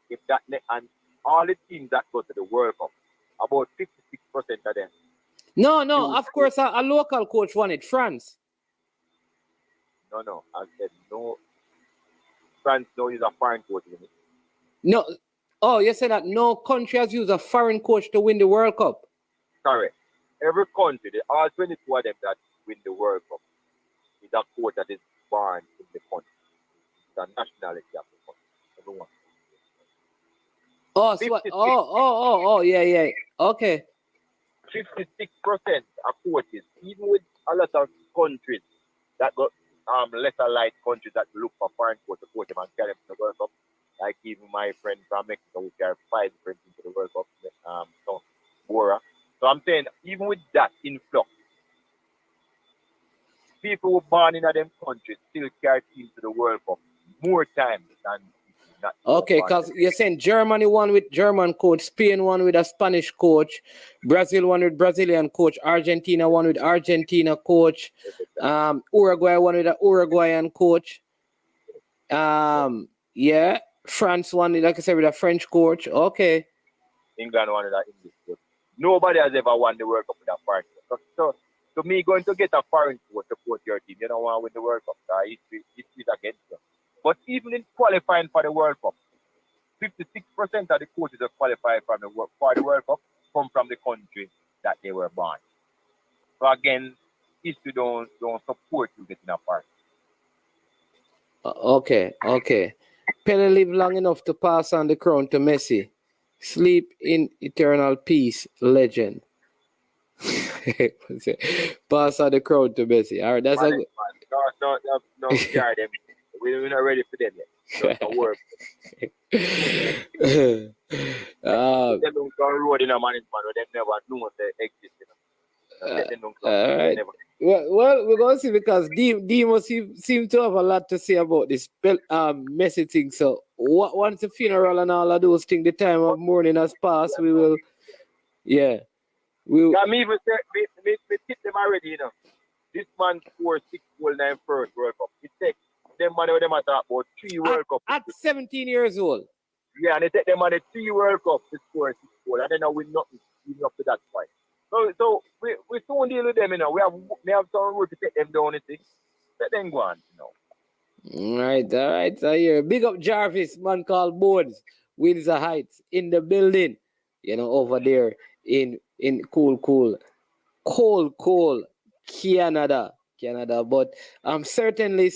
and all the teams that go to the World Cup, about 56% of them. No, of course a local coach won it. France. No. I said no. France don't use a foreign coach. No. Oh, you said that no country has used a foreign coach to win the World Cup. Correct. Every country, all 22 of them that win the World Cup, is a coach that is born in the country. The nationality of the country. Everyone. Yeah. Okay. 56% of coaches, even with a lot of countries that got lesser light countries that look for foreign coach to coach them and carry them to the World Cup. Like even my friend from Mexico who carried 5 friends into the World Cup, Bora. So I'm saying, even with that influx, people who were born in them countries still carry teams to the World Cup more times than not. Okay, because you're saying Germany won with German coach, Spain won with a Spanish coach, Brazil won with Brazilian coach, Argentina won with Argentina coach, Uruguay won with an Uruguayan coach. Yeah, France won, like I said, with a French coach. Okay. England won with an English coach. Nobody has ever won the World Cup with a foreign coach. So to me, going to get a foreign coach to coach your team, you don't want to win the World Cup. It's against you. But even in qualifying for the World Cup, 56% of the coaches that qualify for the World Cup come from the country that they were born. So again, history don't support you getting a part. Okay. Pele lived long enough to pass on the crown to Messi. Sleep in eternal peace, legend. Pass on the crown to Messi. All right, that's a Man, no, scare them. We're not ready for them yet. Just a work. good. Them don't go road in a management, but they never know they exist. Let them don't come. All right. Never. Well, we're gonna see because D must seem to have a lot to say about this Messi thing. So once the funeral and all of those things, the time of mourning has passed, we will, yeah, we'll. Yeah, me even say, me tip them already, you know. This man scored 6 goals in first World Cup. It takes them money them at about 3 World Cup. At 17 years old. Yeah, and it take them money 3 World Cup to score 6 goals, and then win nothing even up to that point. So we soon deal with them, you know. We have some road to take them down, you see. Let them go on, you know. All right. So here, big up Jarvis, man called Bones, Windsor Heights in the building. You know, over there in cool Canada. But certainly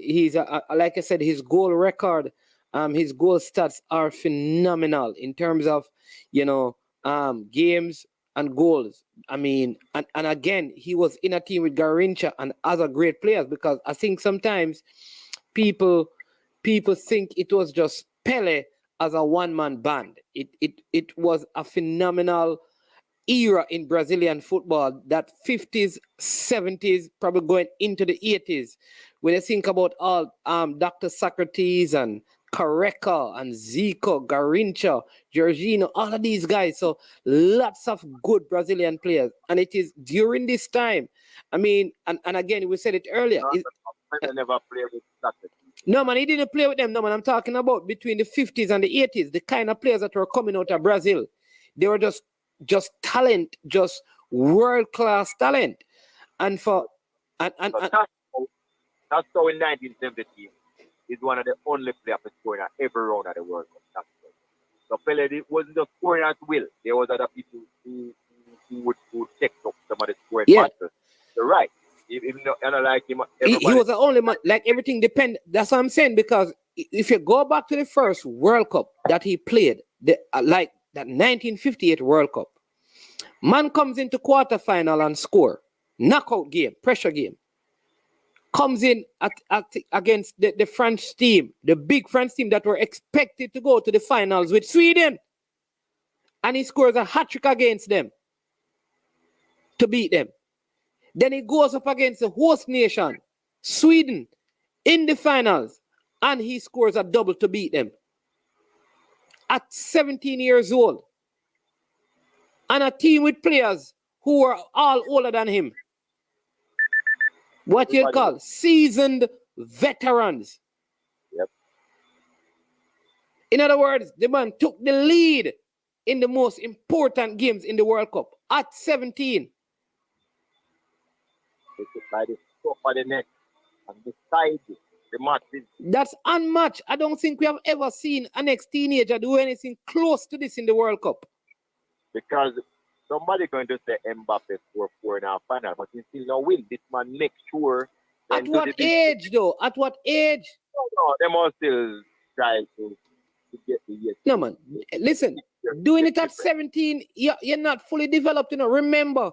he's like I said, his goal record, his goal stats are phenomenal in terms of, you know, games and goals. I mean, and again, he was in a team with Garincha and other great players, because I think sometimes people think it was just Pele as a one-man band. It was a phenomenal era in Brazilian football, that 50s, 70s, probably going into the 80s. When you think about all Dr. Socrates and Careca and Zico, Garincha, Jorginho, all of these guys. So lots of good Brazilian players. And it is during this time, I mean, and again, we said it earlier. They never play with Socrates. No, man, he didn't play with them. No, man, I'm talking about between the 50s and the 80s, the kind of players that were coming out of Brazil. They were just talent, just world-class talent. And for and that's how in 1970 he's one of the only players to score in every round of the World Cup. So Pele wasn't just scoring at will. There was other people who would check up some of the scoring factors. You're right. Even though I don't like him, he was the only man. Like everything depend. That's what I'm saying, because if you go back to the first World Cup that he played, like that 1958 World Cup, man comes into quarterfinal and score, knockout game, pressure game. Comes in against the French team, the big French team that were expected to go to the finals with Sweden, and he scores a hat-trick against them to beat them. Then he goes up against the host nation, Sweden, in the finals, and he scores a double to beat them. At 17 years old. And a team with players who were all older than him. What you call seasoned veterans. Yep. In other words, the man took the lead in the most important games in the World Cup at 17. By the top of the neck and the side, the match. That's unmatched. I don't think we have ever seen an ex-teenager do anything close to this in the World Cup. Because somebody going to say Mbappe scored 4 in our final, but he still not win. This man make sure. At what age, though? At what age? No, they must still try to get the year. No, man. Listen, doing it at 17, you're not fully developed. You know, remember,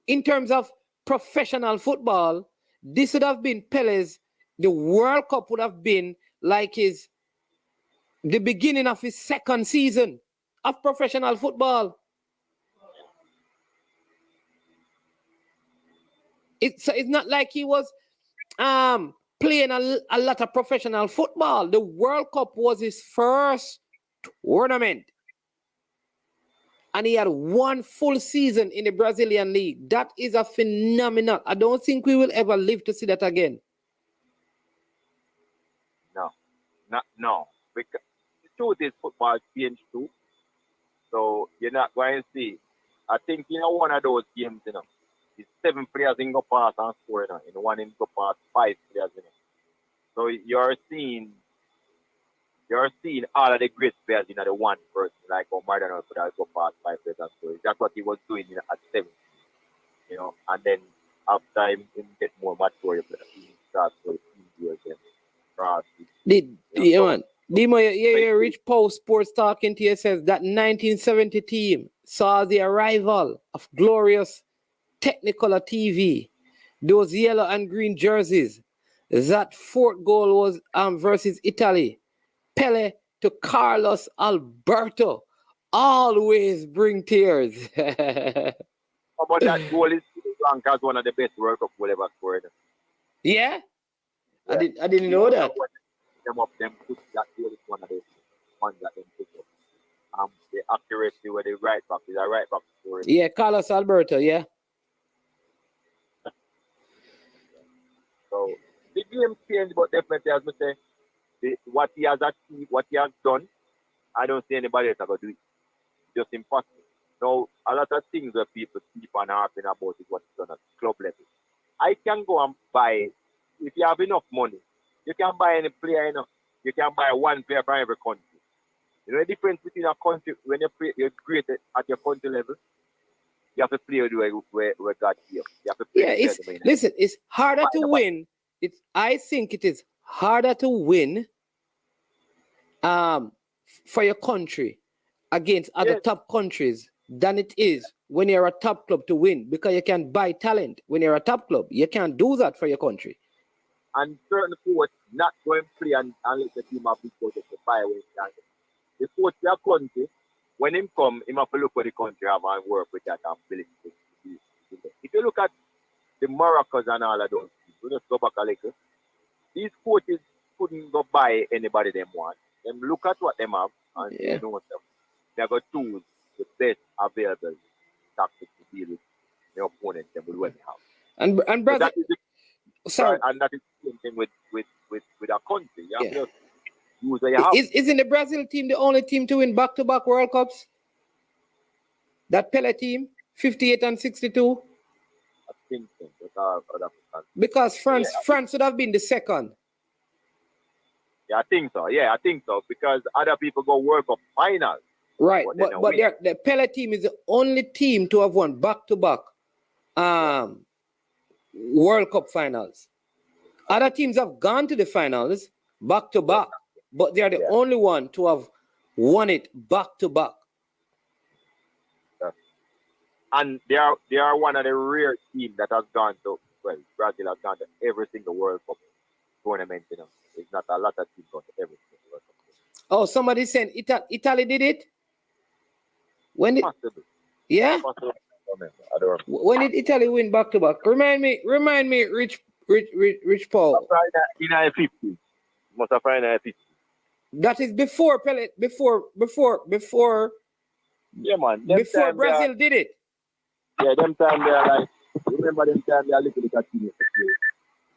in terms of professional football, this would have been Pele's. The World Cup would have been like the beginning of his second season of professional football. It's not like he was playing a lot of professional football. The World Cup was his first tournament. And he had one full season in the Brazilian league. That is a phenomenal. I don't think we will ever live to see that again. No. Because the truth is football changed too. So you're not going to see. I think one of those games, it's 7 players in go pass and score, in one in go pass 5 players, So you're seeing all of the great players in the one person, like Maradona could have go past 5 players and score. That's what he was doing at 7, and then after him get more mature, he starts to easier again. Yeah, man. Dimo, yeah, Rich Post Sports talking to you says that 1970 team saw the arrival of glorious Technicolor TV, those yellow and green jerseys. That fourth goal was versus Italy. Pele to Carlos Alberto. Always bring tears. But that goal is ranked as one of the best World Cup goal ever scored. Yeah? I didn't know that. Them put that goal is one of the ones that them put up. The accuracy where they right back is a right back scoring. Yeah, Carlos Alberto, yeah. So the game changed, but definitely as I say, what he has achieved, what he has done, I don't see anybody else going to do it. Just impossible. Now, a lot of things that people keep on harping about is what's done at club level. I can go and buy, if you have enough money, you can buy any player, you can buy one player from every country. You know the difference between a country, when you're great at your country level, you have to play where God gives. You have to play. Listen, it's harder to win. I think it is harder to win for your country against other top countries than it is when you're a top club to win, because you can buy talent. When you're a top club, you can't do that for your country. And certain coach not going to play and let the team have big coaches to buy away. The coach your country, when him come, he have to look for the country have and work with that and build it. If you look at the Moroccans and all of those, we just go back a little. These coaches couldn't go buy anybody them want. Them look at what them have and they know them. They got choose the best available tactics to deal with the opponent them with what they have. And brother, so and that is the same thing with our country. You have to use what you have. Isn't the Brazil team the only team to win back-to-back World Cups? That Pele team, 58 and 62? I think so. Because France would have been the second. Yeah, I think so. Because other people go World Cup finals. Right, but the Pele team is the only team to have won back-to-back World Cup finals. Other teams have gone to the finals back-to-back, but they are the only one to have won it back-to-back. And they are one of the rare teams that has gone to, Brazil has gone to every single World Cup tournament. It's not a lot of teams gone to every single World Cup. Oh, somebody's saying Italy did it? When did? Possible. Yeah. Possible. I don't remember. When did Italy win back to back? Remind me, Rich Paul. In 50. Must have been 50. That is before Pele. Before. Yeah, man. Before Brazil did it. Yeah, them time they are like. Remember them time they are little bit of team.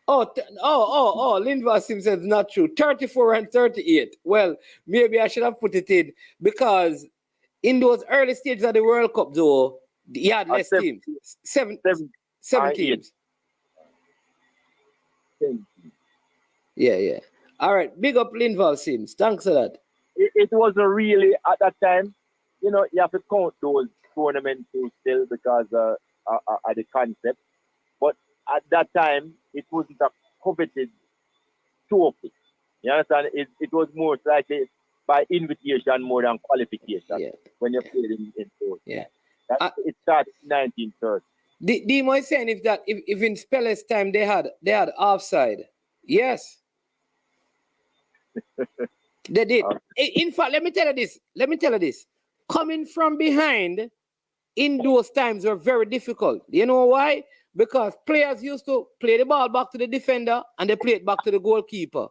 Lindvar Sim says not true. 34 and 38. Well, maybe I should have put it in because in those early stages of the World Cup, though, he had less teams. Seven teams. 10. Yeah. All right. Big up Lindval Sims. Thanks for that. It wasn't really at that time. You have to count those tournaments still because of the concept. But at that time, it wasn't a coveted trophy. You understand? It was more slightly by invitation more than qualification when you played in sports. Yeah. It started in 1930. Dimo is saying if in Pele's time they had offside. Yes. They did. In fact, let me tell you this. Coming from behind in those times were very difficult. You know why? Because players used to play the ball back to the defender and they play it back to the goalkeeper.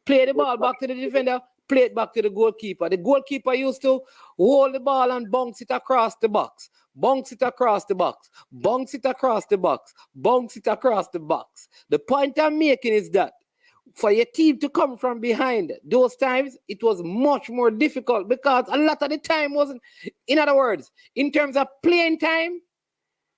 Play the ball back to the defender, play it back to the goalkeeper. The goalkeeper used to hold the ball and bounce it across the box. Bounce it across the box. Bounce it across the box. Bounce it across the box. The point I'm making is that for your team to come from behind, those times, it was much more difficult because a lot of the time wasn't, in other words, in terms of playing time,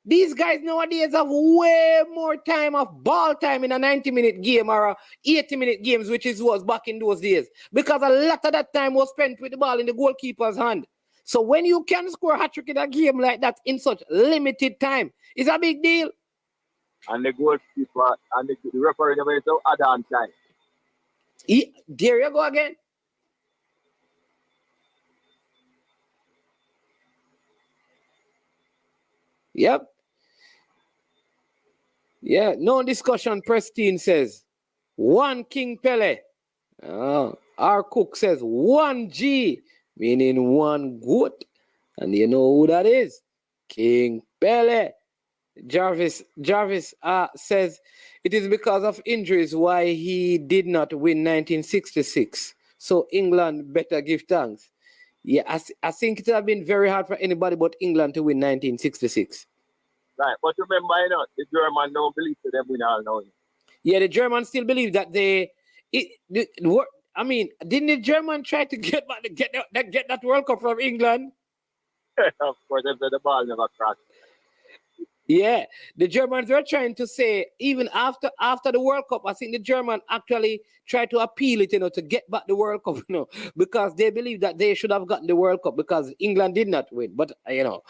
these guys nowadays have way more time of ball time in a 90-minute game or a 80-minute games, which was back in those days. Because a lot of that time was spent with the ball in the goalkeeper's hand. So when you can score a hat-trick in a game like that in such limited time, it's a big deal. And the goalkeeper and the referee never said add on time. There you go again. Yep. Yeah, no discussion. Pristine says 1 King Pele. Our cook says 1G, meaning 1 goat. And you know who that is? King Pele. Jarvis says it is because of injuries why he did not win 1966. So England better give thanks. Yeah, I think it would have been very hard for anybody but England to win 1966. Right, but remember, you know, the German don't believe to them win all now. Yeah, the Germans still believe that I mean, didn't the German try to get that World Cup from England? Of course, the ball never crossed. Yeah, the Germans were trying to say even after the World Cup, I think the German actually tried to appeal it, to get back the World Cup, because they believe that they should have gotten the World Cup because England did not win. But I don't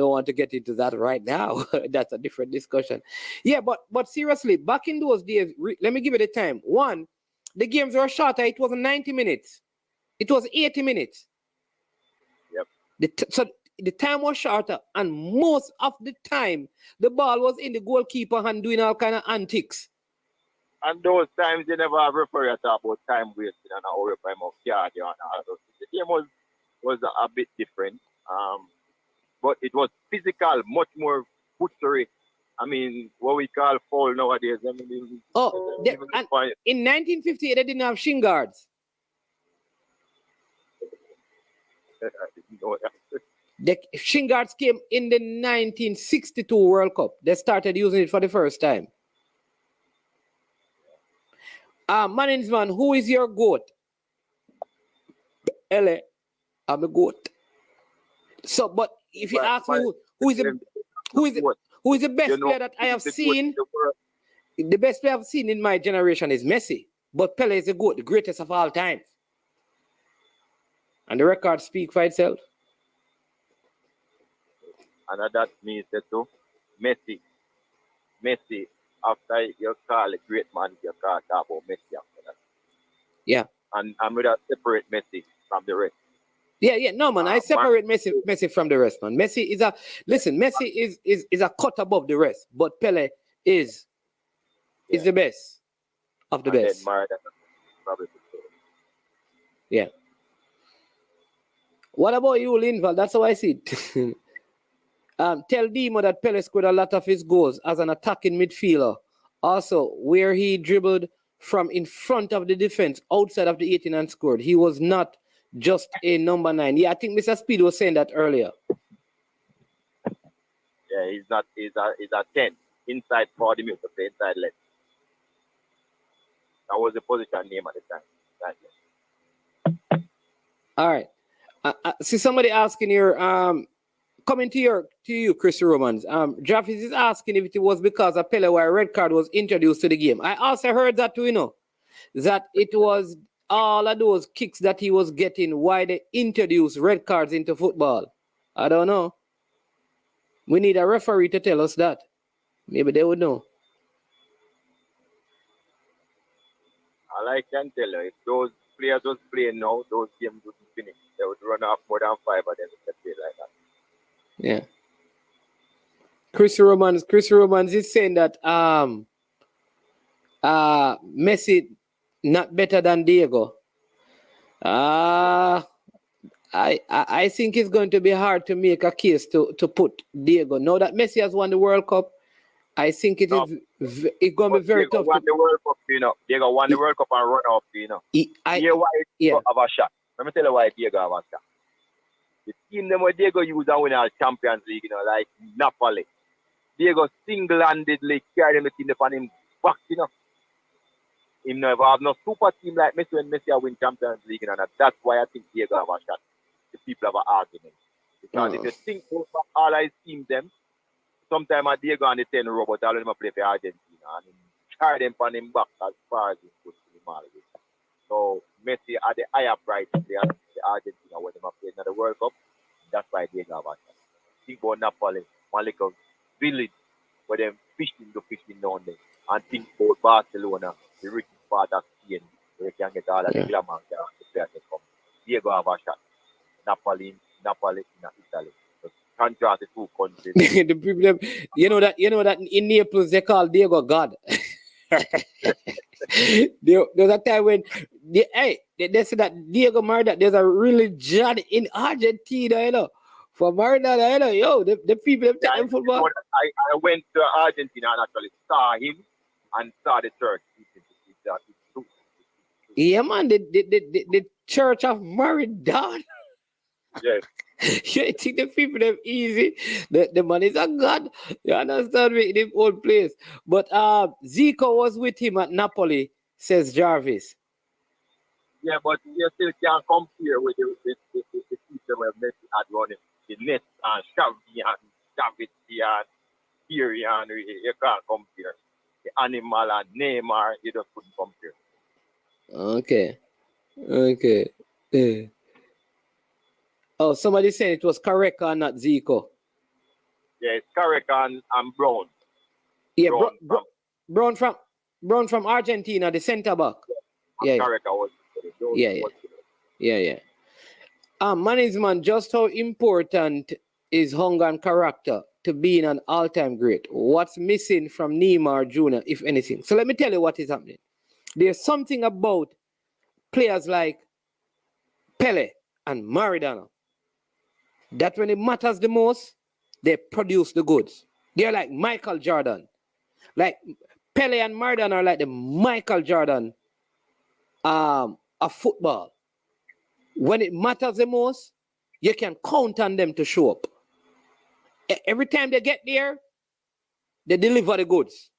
want to get into that right now. That's a different discussion. Yeah, but seriously, back in those days, let me give you the time. One, the games were shorter. It wasn't 90 minutes. It was 80 minutes. Yep. So the time was shorter, and most of the time, the ball was in the goalkeeper hand doing all kind of antics. And those times, they never have referee talk about time wasting and our time of cardio and all those things. The game was a bit different, but it was physical, much more butchery. I mean, what we call foul nowadays. I mean, in 1958, they didn't have shin guards. The shin guards came in the 1962 World Cup. They started using it for the first time. Management, who is your GOAT? Pele, I'm a GOAT. So, but if you ask me who is the best player that I have seen, the best player I've seen in my generation is Messi. But Pele is the GOAT, the greatest of all time. And the record speaks for itself. And that means that too, Messi, after you call a great man, you can't talk about Messi after that. Yeah. And I'm going to separate Messi from the rest. Yeah, no, man. I separate Messi from the rest, man. Messi is a cut above the rest, but Pele is the best of the best. Yeah. What about you, Linval? That's how I see it. Tell Demo that Pele scored a lot of his goals as an attacking midfielder. Also, where he dribbled from in front of the defense, outside of the 18 and scored. He was not just a number 9. Yeah, I think Mr. Speed was saying that earlier. Yeah, he's a 10. Inside 40 minutes to play inside left. That was the position name at the time. All right. See somebody asking your coming to you, Chris Romans. Jaffis is asking if it was because of Pele why a red card was introduced to the game. I also heard that too, that it was all of those kicks that he was getting why they introduced red cards into football. I don't know. We need a referee to tell us that. Maybe they would know. All I can tell you, if those players was playing now, those games wouldn't finish. They would run off more than 5 of them if they play like that. Yeah. Chris Romans is saying that Messi not better than Diego. I think it's going to be hard to make a case to put Diego. Now that Messi has won the World Cup, I think it's going to be very Diego tough. Won the World Cup, Diego won the World Cup and run off, Diego have a shot. Let me tell you why Diego have a shot. The team them where Diego used to win our Champions League, like Napoli. Diego single-handedly carried them team upon him back, Him never have no super team like Messi when Messi win Champions League, and that's why I think Diego have a shot. The people have an argument. Because if you think about all I team them, sometimes Diego on the 10 row, but all of them play for Argentina, and carry them upon him back as far as he could to the market. So Messi are the higher price players, the Argentina when they play in the World Cup. That's why Diego have a shot. Think about Napoli, one little village where they're fishing down there. And think about Barcelona, the richest part of Spain, We can get all of the glamour and the players to come. Diego have a shot. Napoli in Italy. So contrast the two countries. The people, you know that in Naples they call Diego God. There's a time when they say that Diego Maradona, there's a religion in Argentina, you know. For Maradona, you know, yo, the people that take them football. I went to Argentina and actually saw him and saw the church. It's true. Yeah, man, the Church of Maradona. Yes. You think the people them easy? The man is a god. You understand me in the old place. But Zico was with him at Napoli, says Jarvis. Yeah, but you still can't compare with the system where Messi had running. The Nets and Xavi and David and Thierry Henry. You can't compare. The Animal and Neymar, you just couldn't compare. Okay. Oh, somebody saying it was correct or not Zico. Yeah, it's Carrick and Brown. Yeah, Brown from Argentina, the centre back. Yeah. Carrick was. Yeah. Management, just how important is hunger and character to being an all-time great? What's missing from Neymar Jr., if anything? So let me tell you what is happening. There's something about players like Pele and Maradona that when it matters the most, they produce the goods. They're like Michael Jordan. Like Pele and Maradona are like the Michael Jordan of football. When it matters the most, you can count on them to show up. Every time they get there, they deliver the goods.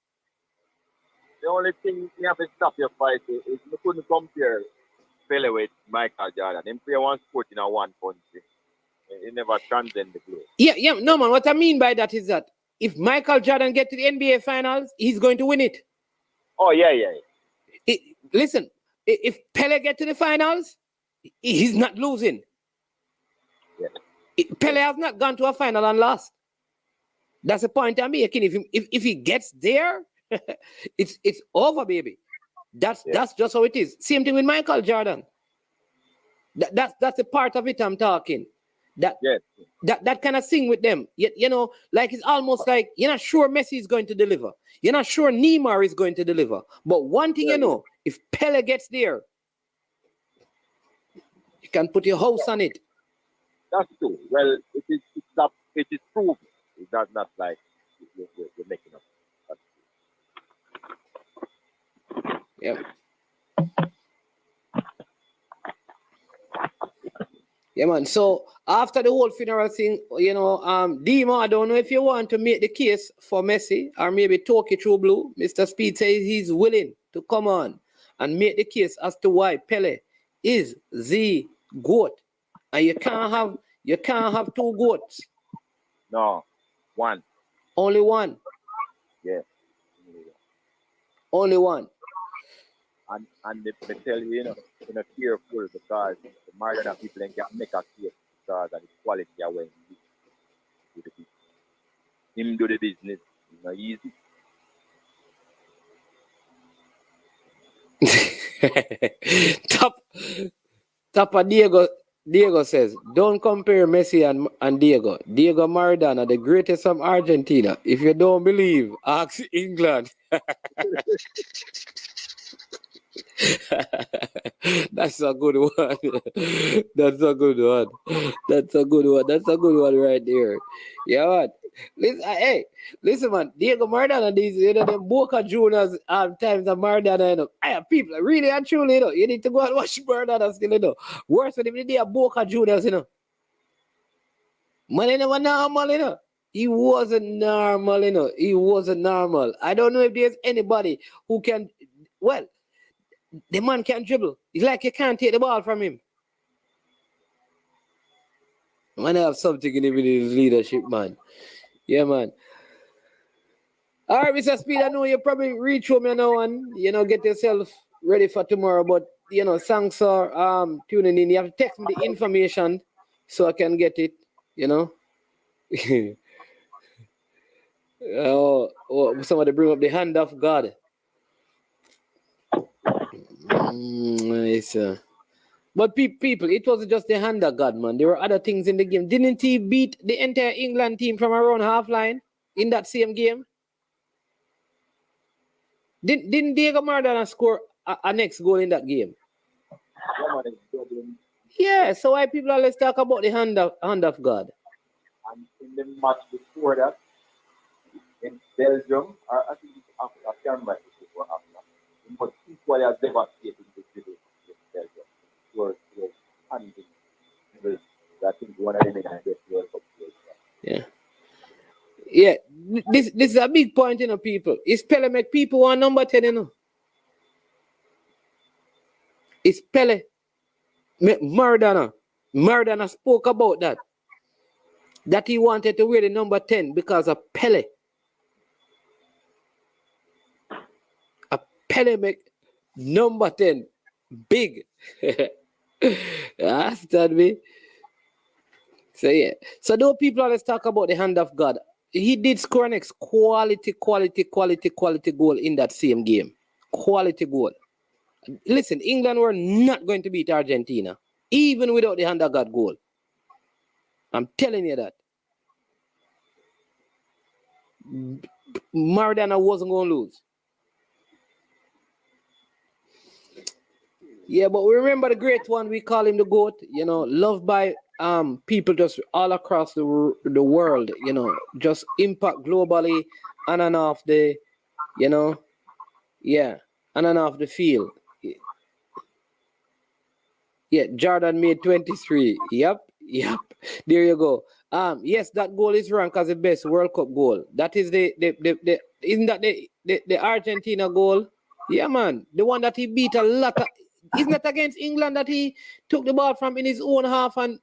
The only thing you have to stop your fight is you couldn't compare Pele with Michael Jordan. They play one sport in a one country. He never transcend the play. Yeah, no man. What I mean by that is that if Michael Jordan get to the NBA Finals, he's going to win it. Oh yeah. Listen, if Pele get to the finals, he's not losing. Yeah. Pele has not gone to a final and lost. That's the point I'm making. If he gets there, it's over, baby. That's just how it is. Same thing with Michael Jordan. That's a part of it I'm talking. That kind of thing with them. You know, like it's almost like you're not sure Messi is going to deliver. You're not sure Neymar is going to deliver. But one thing you know, if Pele gets there, you can put your house on it. That's true. Well, it is true. It's not like you're making up. Yep. Yeah, man. So after the whole funeral thing, you know, Dima, I don't know if you want to make the case for Messi or maybe talk it through blue. Mr. Speed says he's willing to come on and make the case as to why Pele is the GOAT. And you can't have two GOATs. No, one. Only one. Yeah. Only one. And they tell you, you know careful because the Maradona people can make a case because of the quality of when he do the business. Him do the business, it's not easy. Top of Diego says, don't compare Messi and Diego. Diego Maradona, the greatest from Argentina. If you don't believe, ask England. That's a good one. That's a good one right there. Yeah, man. Listen, man. Diego Maradona, these them Boca Juniors times of Maradona, people really and truly, you need to go and watch Maradona still, Worse than if they are Boca Juniors, Man, never normal, He wasn't normal, He wasn't normal. I don't know if there's anybody who can. Well, the man can't dribble. It's like you can't take the ball from him. Man, I have something in him with his leadership, man. Yeah, man. All right, Mr. Speed, I know you probably reach home now and, get yourself ready for tomorrow. But, thanks for tuning in. You have to text me the information so I can get it, somebody bring up the hand of God. Nice. But people, it wasn't just the hand of God, man. There were other things in the game. Didn't he beat the entire England team from around half line in that same game? Didn't Diego Maradona score a next goal in that game? Yeah, so why people always talk about the hand of God? And in the match before that, in Belgium, or I think it's after, I can't remember if it was after, it was equally as devastating this video in Belgium. It was handling. I think one of them in the World Cup players. Yeah. Yeah, this is a big point, people. Is Pele make people want number 10, It's Pele. Maradona spoke about that. That he wanted to wear the number 10 because of Pele. A Pele make number 10 big. Understand me? So yeah. So though people always talk about the hand of God, he did score an quality goal in that same game. Quality goal. Listen, England were not going to beat Argentina, even without the hand of God goal. I'm telling you that. Maradona wasn't going to lose. Yeah, but we remember the great one, we call him the GOAT, loved by people just all across the world, just impact globally on and off the, on and off the field. Yeah, Jordan made 23. Yep. There you go. Yes, that goal is ranked as the best World Cup goal. That is the isn't that the Argentina goal? Yeah, man. The one that he beat a lot of, isn't that against England that he took the ball from in his own half and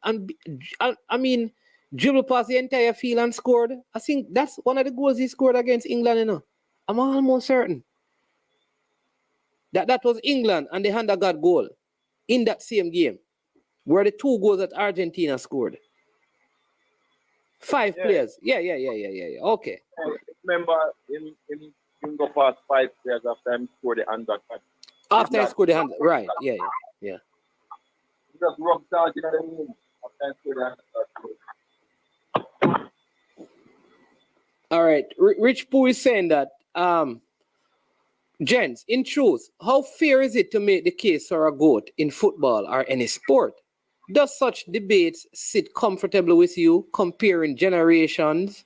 dribbled past the entire field and scored? I think that's one of the goals he scored against England, I'm almost certain. That was England and the hand of God goal in that same game were the 2 goals that Argentina scored. 5 players. Yeah. Okay. Remember, him go past 5 players after he scored the hand. After he scored the hand, right? Yeah. He just rubbed out in the room after he scored the hand. All right. Rich Pooh is saying that, gents, in truth, how fair is it to make the case for a GOAT in football or any sport? Does such debates sit comfortably with you? Comparing generations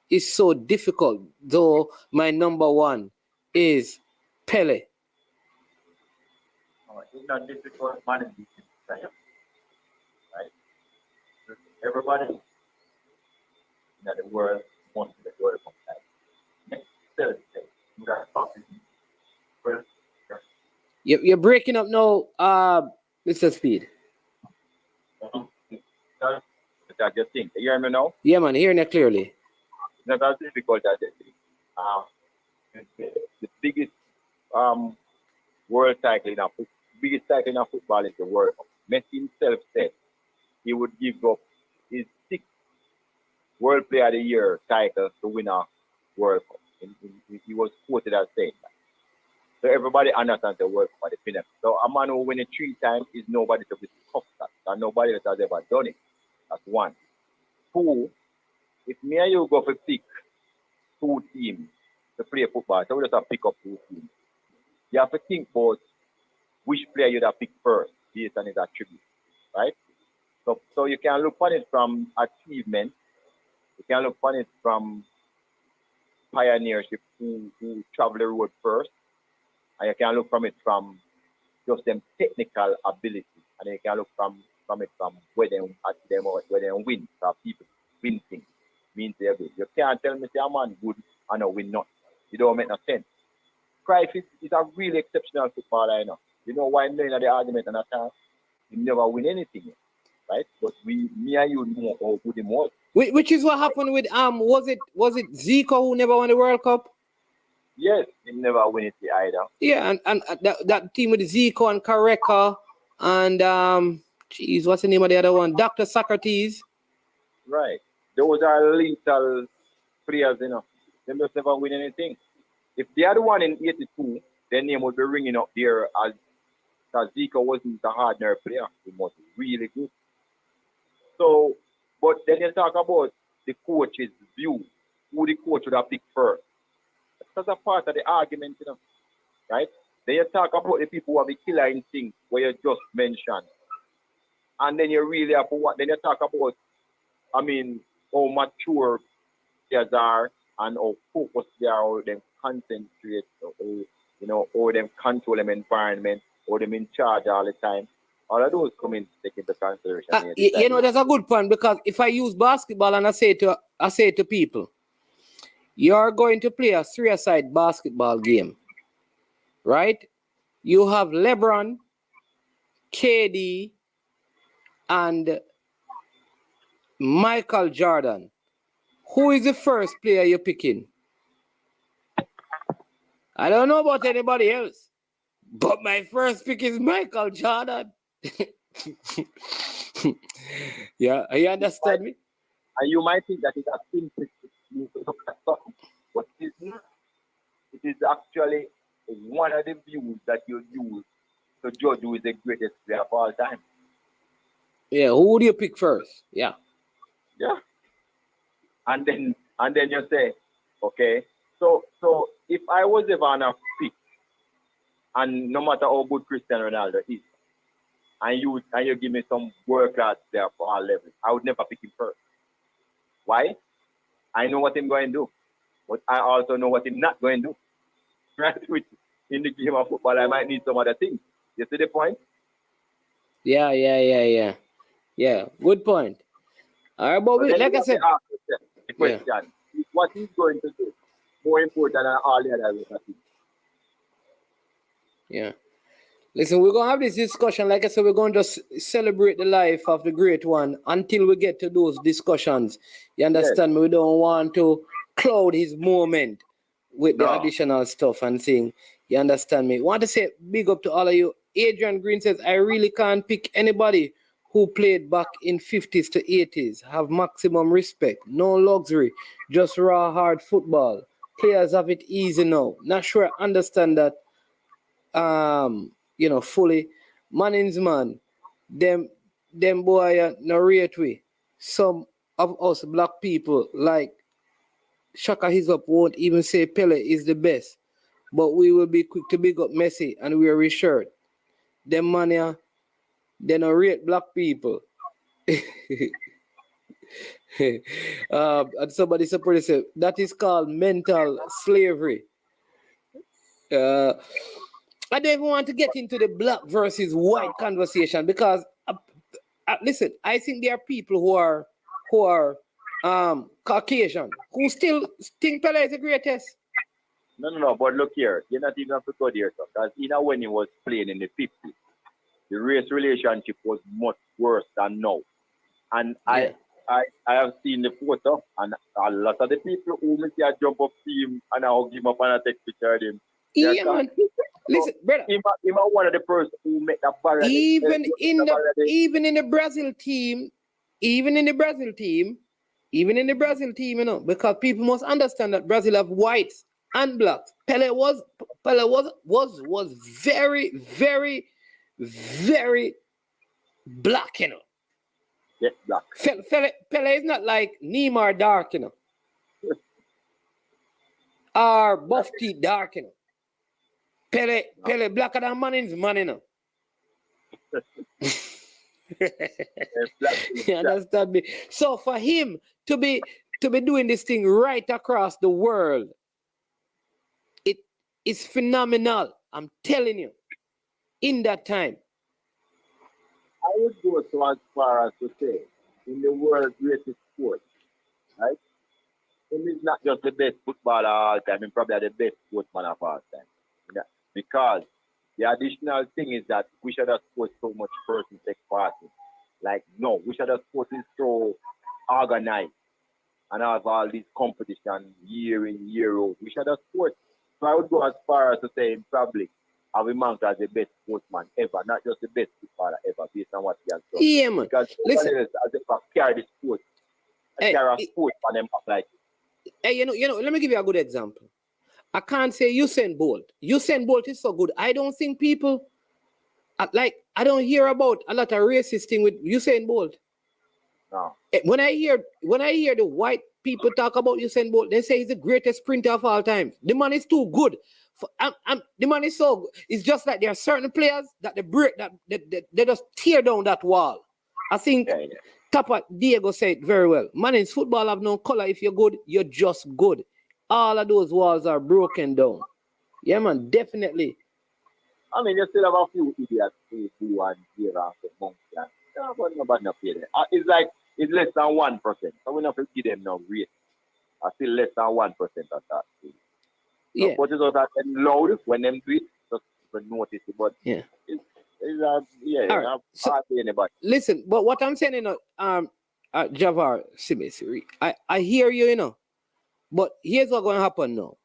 is so difficult, though my number 1 is Pele. It's not difficult managing right? Everybody in the world wants to go to Next Thursday, You're breaking up now, Mr. Speed. That's your thing. You hear me now? Yeah, man, hearing it clearly. Not as difficult as it is. The biggest world title in football is the World Cup. Messi himself said he would give up his 6th World Player of the Year title to win a World Cup. He was quoted as saying that. So everybody understands the World Cup at the pinnacle. So a man who win it 3 times is nobody to be tough that. And nobody else has ever done it. That's 1. 2, if me and you go for pick 2 teams to play football, so we just have to pick up 2 teams. You have to think about which player you'd have picked first based on his attributes, right? So you can look on it from achievement, you can look on it from pioneership, who travel the road first, and you can look from it from just them technical ability, and you can look from it from where they win. So people win things means they're good. You can't tell me say a man good and a win not. It don't make no sense. Cruyff is a really exceptional footballer, You know why I'm in the argument and attack? He never win anything, right? But me and you know how good he was. Which is what happened with was it Zico who never won the World Cup? Yes, he never win it either. Yeah, and that team with Zico and Careca and what's the name of the other one? Dr. Socrates. Right. Those are lethal players, They just never win anything. If they had won in 82, their name would be ringing up there as because Zico wasn't a ordinary player. He was really good. So, but then you talk about the coach's view, who the coach would have picked first. That's a part of the argument, right? Then you talk about the people who have the killer instinct, where you just mentioned. And then you really have to what? Then you talk about, how mature players are and how focused they are, how them concentrate, how them control them environment, how them in charge all the time. All of those come in take into consideration. That's a good point, because if I use basketball and I say to people, you're going to play a three-a-side basketball game, right? You have LeBron, KD, and Michael Jordan. Who is the first player you're picking? I don't know about anybody else, but my first pick is Michael Jordan. Yeah, you understand me? And you might think that it's a simple to look at something, but it's not. It is actually one of the views that you use to judge who is the greatest player of all time. Yeah, who would you pick first? Yeah. Yeah. And then you say, okay, so if I was ever on a pick, and no matter how good Cristiano Ronaldo is, and you give me some world class player for all levels, I would never pick him first. Why? I know what he's going to do, but I also know what he's not going to do. Right? In the game of football, I might need some other things. You see the point? Yeah. Good point. All right, but like I said, the question is what he's going to do more important than all the other things. Yeah. Listen, we're going to have this discussion. Like I said, we're going to celebrate the life of the great one until we get to those discussions. You understand me? We don't want to cloud his moment with the additional stuff and thing. You understand me? I want to say big up to all of you. Adrian Green says, I really can't pick anybody who played back in 50s to 80s. Have maximum respect. No luxury. Just raw, hard football. Players have it easy now. Not sure I understand that. Fully. Manning's man, them boy narrate we. Some of us black people like Shaka His Up won't even say Pele is the best, but we will be quick to big up Messi and wear his shirt. Them man they narrate black people. And somebody supposed to say that is called mental slavery. I don't even want to get into the black versus white conversation because, listen, I think there are people who are Caucasian who still think Pele is the greatest. No. But look here, you're not even have to go there, because when he was playing in the 50s, the race relationship was much worse than now. And I have seen the photo, and a lot of the people who me see a jump up to him and I hug him up and I take picture of him. Yeah, man. Listen, brother. He one of the person who made that barrier. Even in the Brazil team, because people must understand that Brazil have whites and blacks. Pele was very, very, very black, Yes, black. Pele is not like Neymar dark, or buff teeth dark, Pele blacker than Manning's man, You understand me? So for him to be doing this thing right across the world, it is phenomenal. I'm telling you. In that time, I would go so as far as to say, in the world's greatest sport, right? He is not just the best footballer of all time, he's probably the best sportsman of all time. Yeah. Because the additional thing is that we should have sport so much person take part in. Like, no, we should have sport is so organized and have all these competition year in, year out. We should have sport. So I would go as far as to say in public, have him ranked as the best sportsman ever, not just the best footballer ever, based on what he has done. Yeah, man. Because listen, as if I carry the sport, carry a sport for them like. Hey, let me give you a good example. I can't say Usain Bolt. Usain Bolt is so good. I don't think people I don't hear about a lot of racist thing with Usain Bolt. No. When I hear the white people talk about Usain Bolt, they say he's the greatest sprinter of all time. The man is too good. The man is so good. It's just like there are certain players that they break that they just tear down that wall. I think Tapa Diego said very well. Man, in football have no color. If you're good, you're just good. All of those walls are broken down. Yeah, man, definitely. I mean, you still have a few idiots who do and here after months. But nobody not pay them. It's less than 1%. So we not to give them no rate. I still less than 1% of that. Yeah. But it's also loud when them do it, just to notice it. But yeah. All right. So, anybody. Listen, but what I'm saying, Javar Simis, I hear you, you know. But here's what's going to happen now.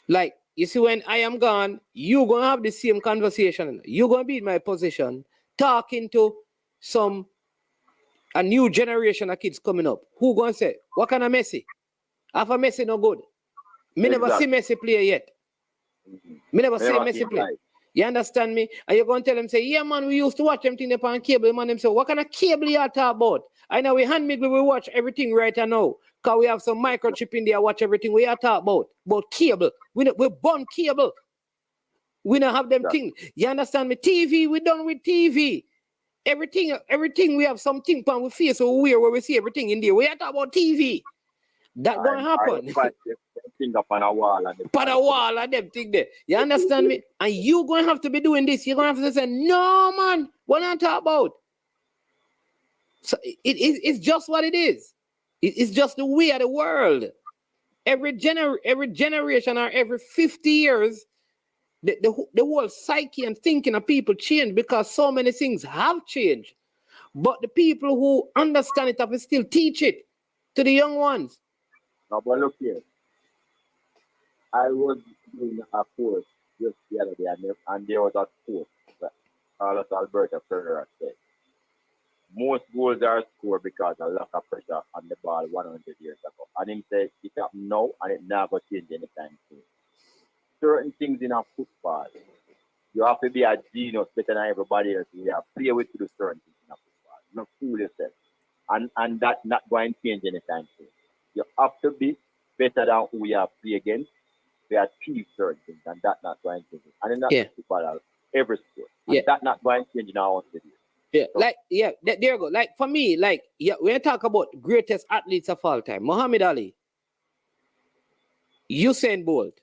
Like, you see, when I am gone, you're going to have the same conversation. You're going to be in my position talking to a new generation of kids coming up. Who going to say, what kind of Messi? Half a Messi no good. Me never see Messi play yet. Me never see Messi play. You understand me? And you're going to tell them, say, yeah, man, we used to watch them thing upon cable. Man, them say, what kind of cable you talk about? I know we we watch everything right now. Because we have some microchip in there, watch everything we are talk about. But cable. We burn cable. We don't have them things. You understand me? TV, we done with TV. Everything we have something pan we face so weird where we see everything in there. We are talking about TV. That gonna happen. Thing up on a wall and them thing there. You understand me? And you gonna have to be doing this. You're gonna have to say, no man, what I'm talking about. So it's just what it is. It's just the way of the world. Every generation or every 50 years, the whole psyche and thinking of people change because so many things have changed. But the people who understand it have to still teach it to the young ones. Now, but look here. I was doing a course just the other day, and there was a quote that Carlos Alberto Ferreira said. Most goals are scored because of lack of pressure on the ball 100 years ago. And he said, it happened now, and it never change anytime soon. Certain things in a football, you have to be a genius better than everybody else. You have to play with to do certain things in a football. Not fool yourself. And that's not going to change anytime soon. You have to be better than who you have to play against. They achieve certain things, and that's not going to change. And in that football, every sport. And that's not going to change in our city. Yeah, so, there you go. Like, for me, when you talk about greatest athletes of all time, Muhammad Ali, Usain Bolt,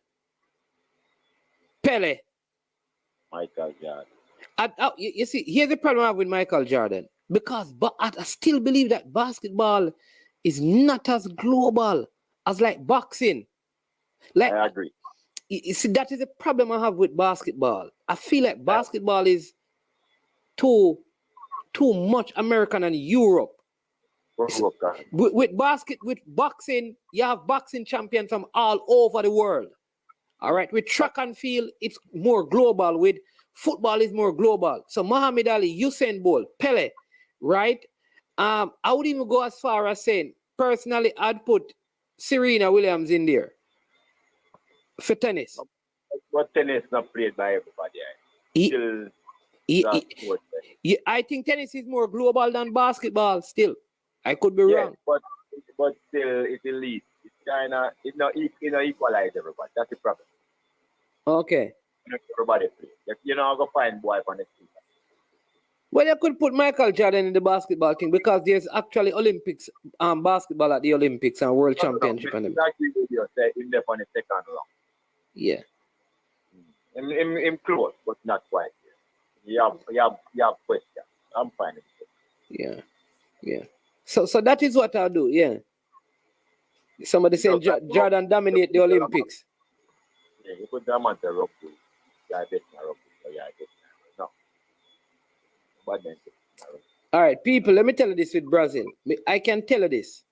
Pele, Michael Jordan. You see, here's the problem I have with Michael Jordan. Because I still believe that basketball is not as global as like boxing. Like, I agree. You see, that is the problem I have with basketball. I feel like basketball is too much American and Europe. With boxing, you have boxing champions from all over the world. All right, with track and field, it's more global. With football, is more global. So Muhammad Ali, Usain Bolt, Pele, right? I would even go as far as saying, personally, I'd put Serena Williams in there for tennis. But tennis is not played by everybody. I think tennis is more global than basketball still. I could be wrong. But still, it's elite. It's kind of, it not equalize everybody. That's the problem. Okay. Everybody play. You're not going to find boy on the team. Well, you could put Michael Jordan in the basketball thing because there's actually Olympics, basketball at the Olympics and World Championship. And exactly what you said in the second round. Yeah. I'm close, but not quite. You have questions. I'm fine. Yeah. So that is what I'll do. Yeah. Somebody saying Jordan dominate the Olympics. Yeah, you put them on the rugby. Yeah, I bet rugby. So yeah, I bet no. All right, people. Let me tell you this with Brazil. I can tell you this.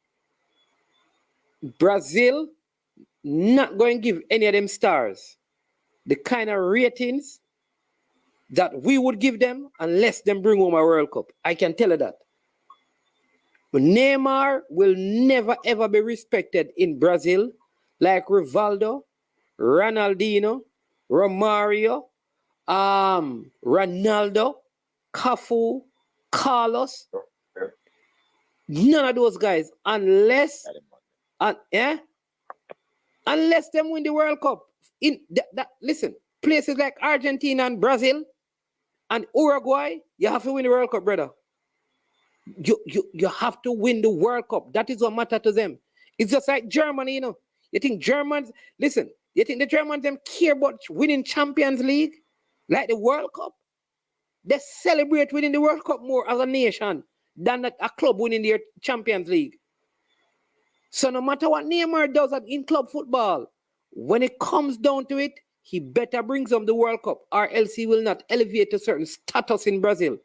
Brazil not going to give any of them stars the kind of ratings that we would give them unless them bring home a World Cup. I can tell you that. But Neymar will never ever be respected in Brazil like Rivaldo, Ronaldinho, Romario, Ronaldo, Cafu, Carlos. None of those guys, unless unless them win the World Cup. Listen, places like Argentina and Brazil and Uruguay, you have to win the World Cup, brother. You have to win the World Cup. That is what matters to them. It's just like Germany, you know. You think Germans, listen, you think the Germans them care about winning Champions League? Like the World Cup? They celebrate winning the World Cup more as a nation than a club winning their Champions League. So no matter what Neymar does in club football, when it comes down to it, he better brings them the World Cup, or else he will not elevate to certain status in Brazil.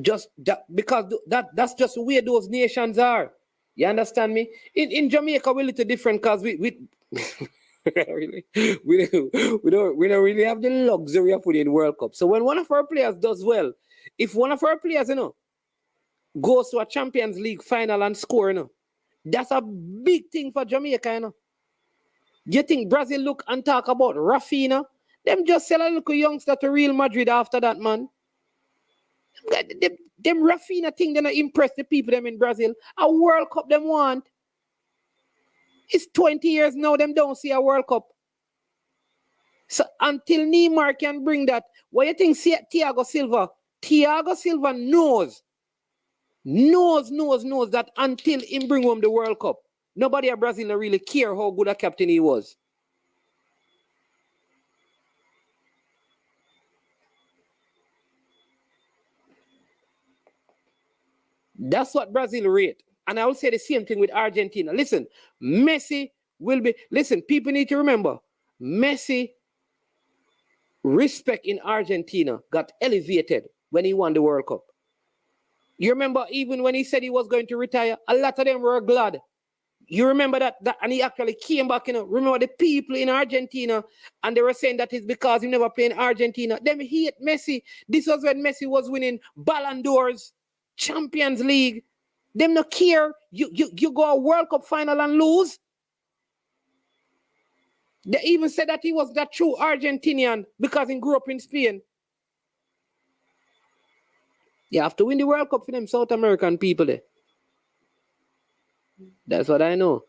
Just that, because that's just the way those nations are. You understand me? In Jamaica, we're a little different because we don't really have the luxury of winning World Cup. So when one of our players does well, if one of our players, goes to a Champions League final and score, that's a big thing for Jamaica, You think Brazil look and talk about Rafinha? Them just sell a little youngster to Real Madrid after that, man. Them Rafinha thing, they not impress the people them in Brazil. A World Cup them want. It's 20 years now, them don't see a World Cup. So until Neymar can bring that, what you think Thiago Silva? Thiago Silva knows that until he bring home the World Cup, nobody in Brazil really care how good a captain he was. That's what Brazil rate. And I will say the same thing with Argentina. Listen, Messi will be... Listen, people need to remember, Messi respect in Argentina got elevated when he won the World Cup. You remember even when he said he was going to retire, a lot of them were glad. You remember that and he actually came back, Remember the people in Argentina, and they were saying that it's because he never played in Argentina. Them hate Messi. This was when Messi was winning Ballon d'Ors, Champions League. Them no care. You go a World Cup final and lose. They even said that he was that true Argentinian because he grew up in Spain. You have to win the World Cup for them South American people there. That's what I know.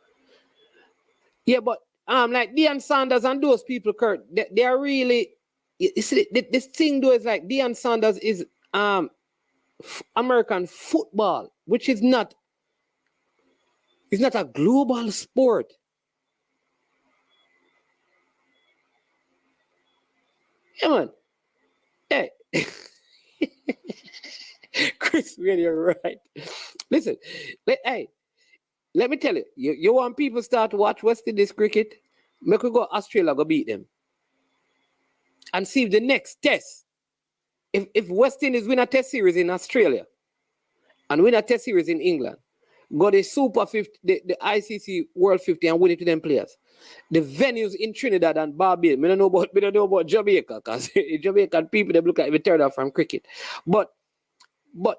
Yeah, but like Deion Sanders and those people, Kurt, they are really... You see, this thing though is like Deion Sanders is American football, which is not... It's not a global sport. Yeah, man. Hey. Chris, really, you're right. Listen, let me tell you, you want people start to watch West Indies cricket? Make we go Australia, go beat them. And see if the next test, if West Indies win a test series in Australia and win a test series in England, go the Super 50, the ICC World 50 and win it to them players. The venues in Trinidad and Barbados, I don't know about Jamaica, because Jamaican people, they look like they turned off from cricket. But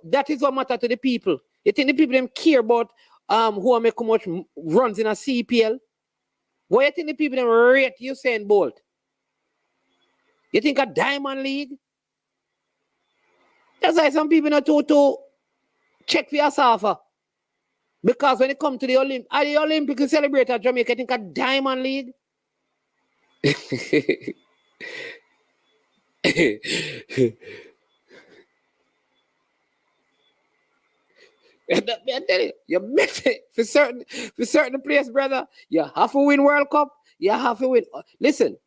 that is what matters to the people. You think the people them care about who make how much runs in a CPL? Why you think the people them rate Usain Bolt? You think a Diamond League? That's why some people not to check for yourself. Because when it comes to the Olympics, you celebrate at Jamaica, you think a Diamond League? I tell you, you make it for certain players, brother. You have to win World Cup. You have to win. Listen,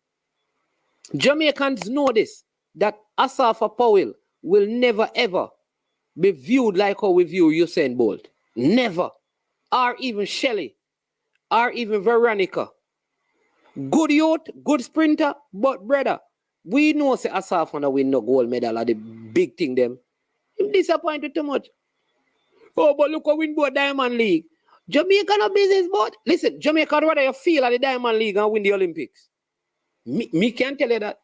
Jamaicans know this, that Asafa Powell will never ever be viewed like how we view Usain Bolt. Never. Or even Shelley. Or even Veronica. Good youth, good sprinter, but brother, we know say Asafa no win no gold medal are the big thing them. I'm disappointed too much. Oh, but look what win both Diamond League. Jamaica no business, but listen, Jamaica rather you feel at the Diamond League and win the Olympics. Me can't tell you that.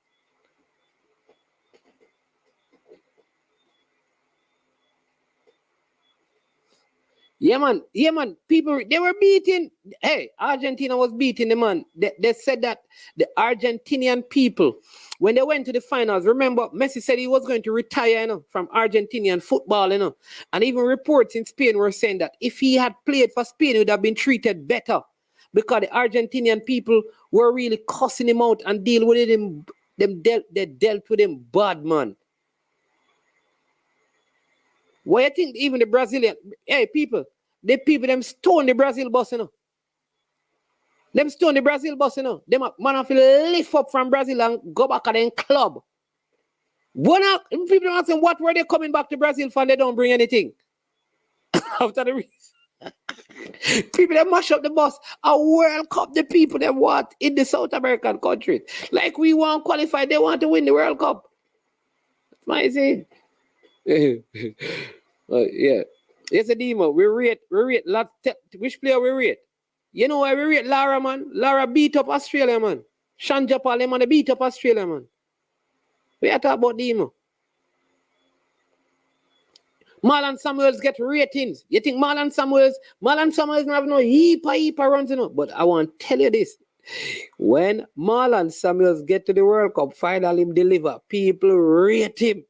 Yeah, man. Yeah, man. People, they were beating. Hey, Argentina was beating the man. They said that the Argentinian people, when they went to the finals, remember, Messi said he was going to retire, from Argentinian football, And even reports in Spain were saying that if he had played for Spain, he would have been treated better because the Argentinian people were really cussing him out and deal with him. They dealt with him bad, man. Why you think even the Brazilian, hey, the people, them stone the Brazil bus, Them stone the Brazil bus, Them man have to lift up from Brazil and go back at them club. People are asking what were they coming back to Brazil for and they don't bring anything. After the race. People that mash up the bus, a World Cup, the people that what in the South American countries. Like we want to qualify, they want to win the World Cup. That's my saying. Yeah. It's a demo. We rate which player we rate? You know why we rate Lara, man? Lara beat up Australia, man. Sean Japal, them man, beat up Australia, man. We are talking about demo. Marlon Samuels get ratings. You think Marlon Samuels don't have no heap runs, But I want to tell you this. When Marlon Samuels get to the World Cup final, him deliver, people rate him.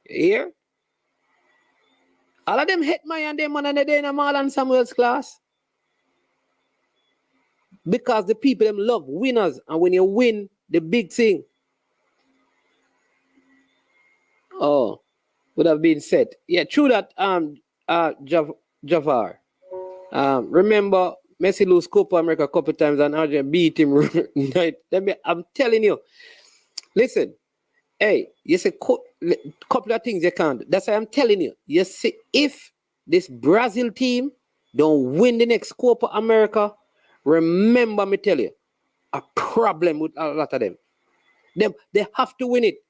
You hear? All of them hit my and them man and they in a Marlon Samuels class. Because the people them love winners. And when you win, the big thing. Oh, would have been said. Yeah, true that Javar. Remember Messi lose Copa America a couple times and Argentina beat him. I'm telling you. Listen, hey, you say couple of things you can't do. That's why I'm telling you. You see, if this Brazil team don't win the next Copa America, remember me tell you, a problem with a lot of them. They have to win it.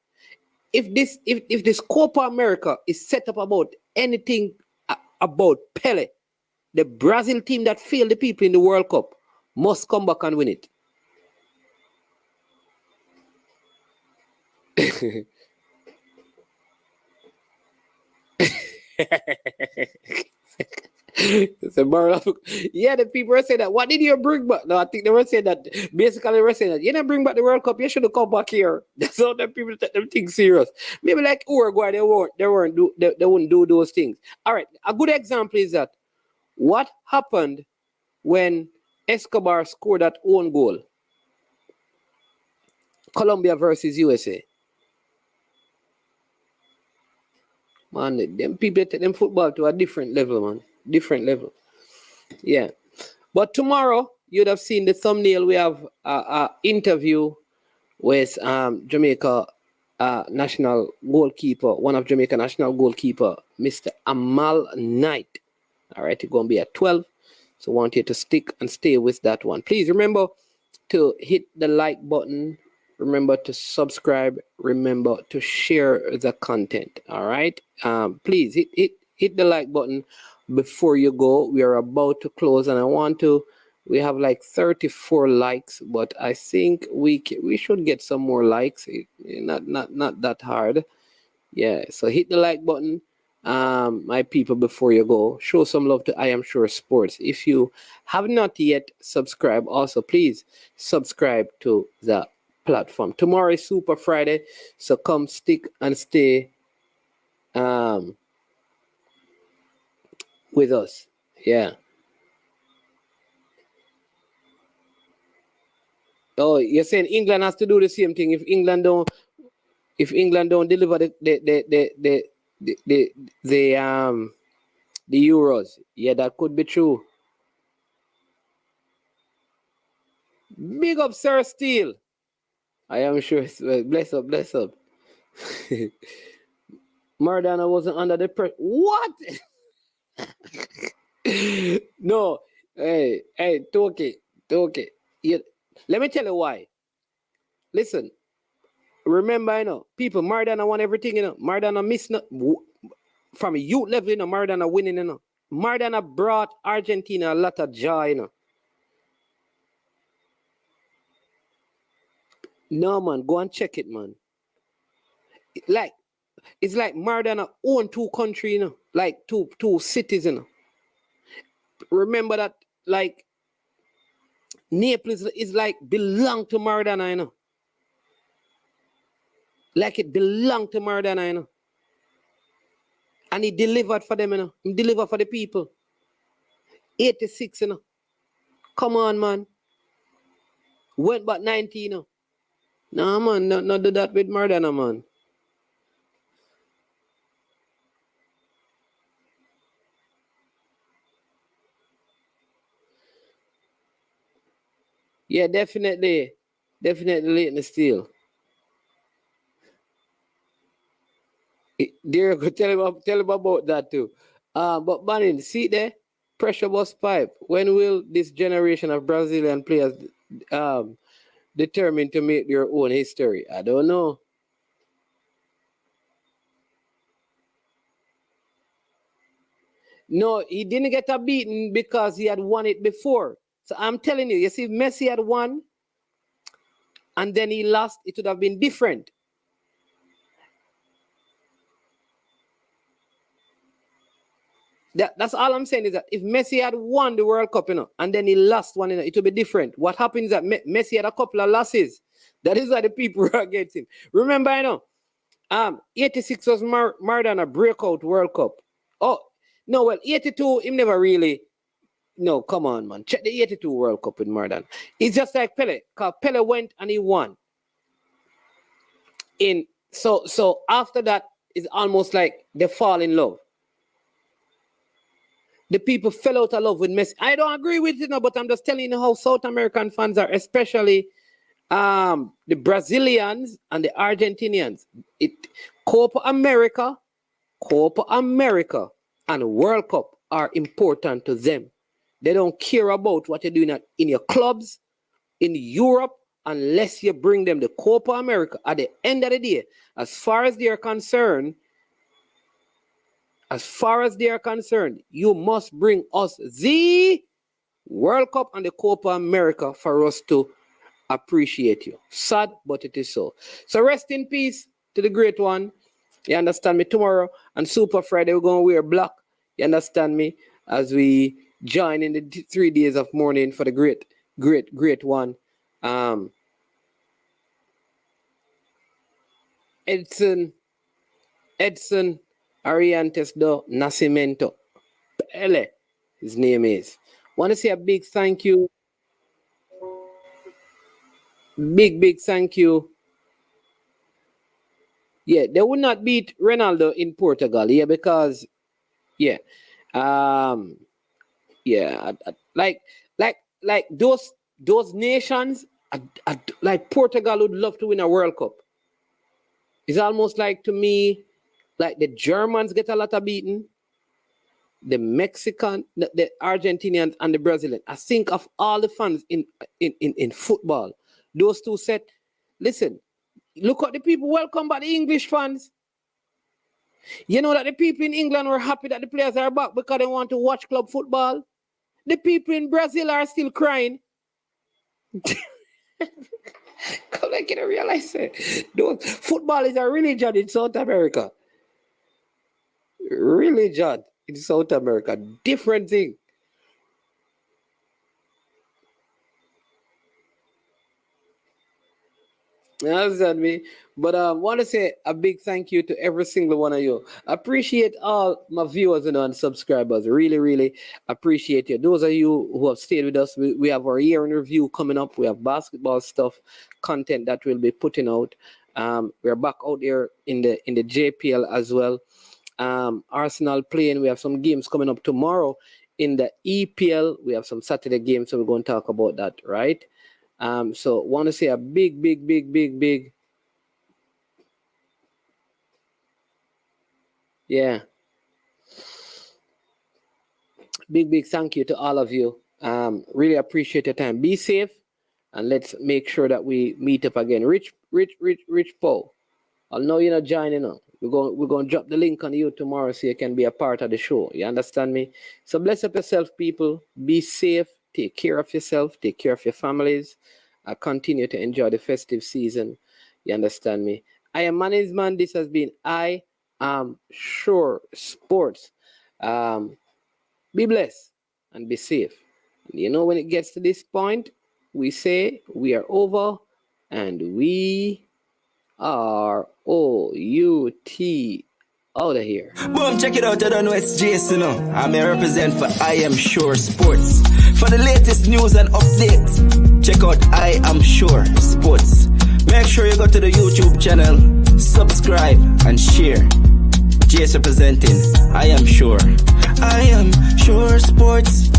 If this Copa America is set up about anything about Pele, the Brazil team that failed the people in the World Cup must come back and win it. Yeah, the people were saying that. What did you bring back? No, I think they were saying that. Basically, they were saying that you didn't bring back the World Cup. You should have come back here. That's how the people take them things serious. Maybe like Uruguay, they wouldn't do those things. All right, a good example is that what happened when Escobar scored that own goal. Colombia versus USA. Man, them people take them football to a different level, man. Different level. Yeah. But tomorrow, you'd have seen the thumbnail. We have an interview with Jamaica national goalkeeper, one of Jamaica national goalkeeper, Mr. Amal Knight. All right, it's going to be at 12. So I want you to stick and stay with that one. Please remember to hit the like button. Remember to subscribe. Remember to share the content. All right. Please hit the like button before you go. We are about to close, and we have like 34 likes, but I think we should get some more likes. Not that hard. Yeah. So hit the like button, my people, before you go. Show some love to I Am Sure Sports. If you have not yet subscribed, also please subscribe to the platform. Tomorrow is Super Friday, so come stick and stay with us. Yeah. Oh, you're saying England has to do the same thing. If England don't deliver the Euros, yeah, that could be true. Big up, Sir Steele. I am sure. Bless up. Maradona wasn't under the pressure. What? No. Hey, Toki. Let me tell you why. Listen. Remember, people, Maradona won everything, Maradona missed from a youth level, Maradona winning, Maradona brought Argentina a lot of joy, No, man, go and check it, man. It's like Maradona own two countries, like two cities, remember that like Naples is like belong to Maradona, you know. Like it belonged to Maradona, you know. And he delivered for them, you know. He delivered for the people. 86, you know. Come on, man. Went back 90, you know. Nah, man, not do that with Maradona, man. Yeah, definitely. Definitely late in the steel. There, go tell him about that too. But Banning, see there, pressure bus pipe. When will this generation of Brazilian players determine to make their own history? I don't know. No, he didn't get a beating because he had won it before. So I'm telling you, you see, Messi had won and then he lost, it would have been different. That's all I'm saying is that if Messi had won the World Cup, you know, and then he lost one, you know, it would be different. What happens is that Messi had a couple of losses. That is why the people are against him. Remember, you know, 86 was Maradona breakout World Cup. Oh, no, well, 82, him never really. No, come on, man. Check the 82 World Cup with Maradona. It's just like Pele. Because Pele went and he won. So after that, it's almost like they fall in love. The people fell out of love with Messi. I don't agree with it, but I'm just telling you how South American fans are, especially the Brazilians and the Argentinians. Copa America, and World Cup are important to them. They don't care about what you're doing in your clubs, in Europe, unless you bring them the Copa America. At the end of the day, as far as they are concerned, you must bring us the World Cup and the Copa America for us to appreciate you. Sad, but it is so. So rest in peace to the great one. You understand me? Tomorrow on Super Friday, we're going to wear black. You understand me? As we join in the 3 days of mourning for the great one. Edson Arantes do Nacimiento. Pele, his name is. Want to say a big thank you. Big thank you. Yeah, they would not beat Ronaldo in Portugal. Yeah, because yeah, yeah, like those nations, like Portugal would love to win a World Cup. It's almost like to me, like the Germans get a lot of beating, the Mexican, the Argentinians, and the Brazilian. I think of all the fans in football, those two set. Listen, look at the people. Welcome back, the English fans. You know that the people in England were happy that the players are back because they want to watch club football. The people in Brazil are still crying. Come like you realize it. Football is a religion in South America. Religion in South America. Different thing. You understand me? But I want to say a big thank you to every single one of you. Appreciate all my viewers and subscribers. Really appreciate you. Those of you who have stayed with us, we have our year in review coming up. We have basketball stuff, content that we'll be putting out. We're back out there in the JPL as well. Arsenal playing. We have some games coming up tomorrow in the EPL. We have some Saturday games, so we're going to talk about that, right? So want to say a big yeah, big thank you to all of you. Really appreciate your time. Be safe, and let's make sure that we meet up again. Rich Paul, I know you're not joining us. We're going to drop the link on you tomorrow so you can be a part of the show. You understand me? So bless up yourself, people. Be safe. Take care of yourself. Take care of your families. Continue to enjoy the festive season. You understand me? I am management. This has been I Am Sure Sports. Be blessed. and be safe. You know, when it gets to this point, we say we are over and we are O-U-T out of here. Boom, check it out. I don't know it's Jason. I'm a represent for I Am Sure Sports. For the latest news and updates, check out I Am Sure Sports. Make sure you go to the YouTube channel, subscribe and share. Jason representing I Am Sure. I Am Sure Sports.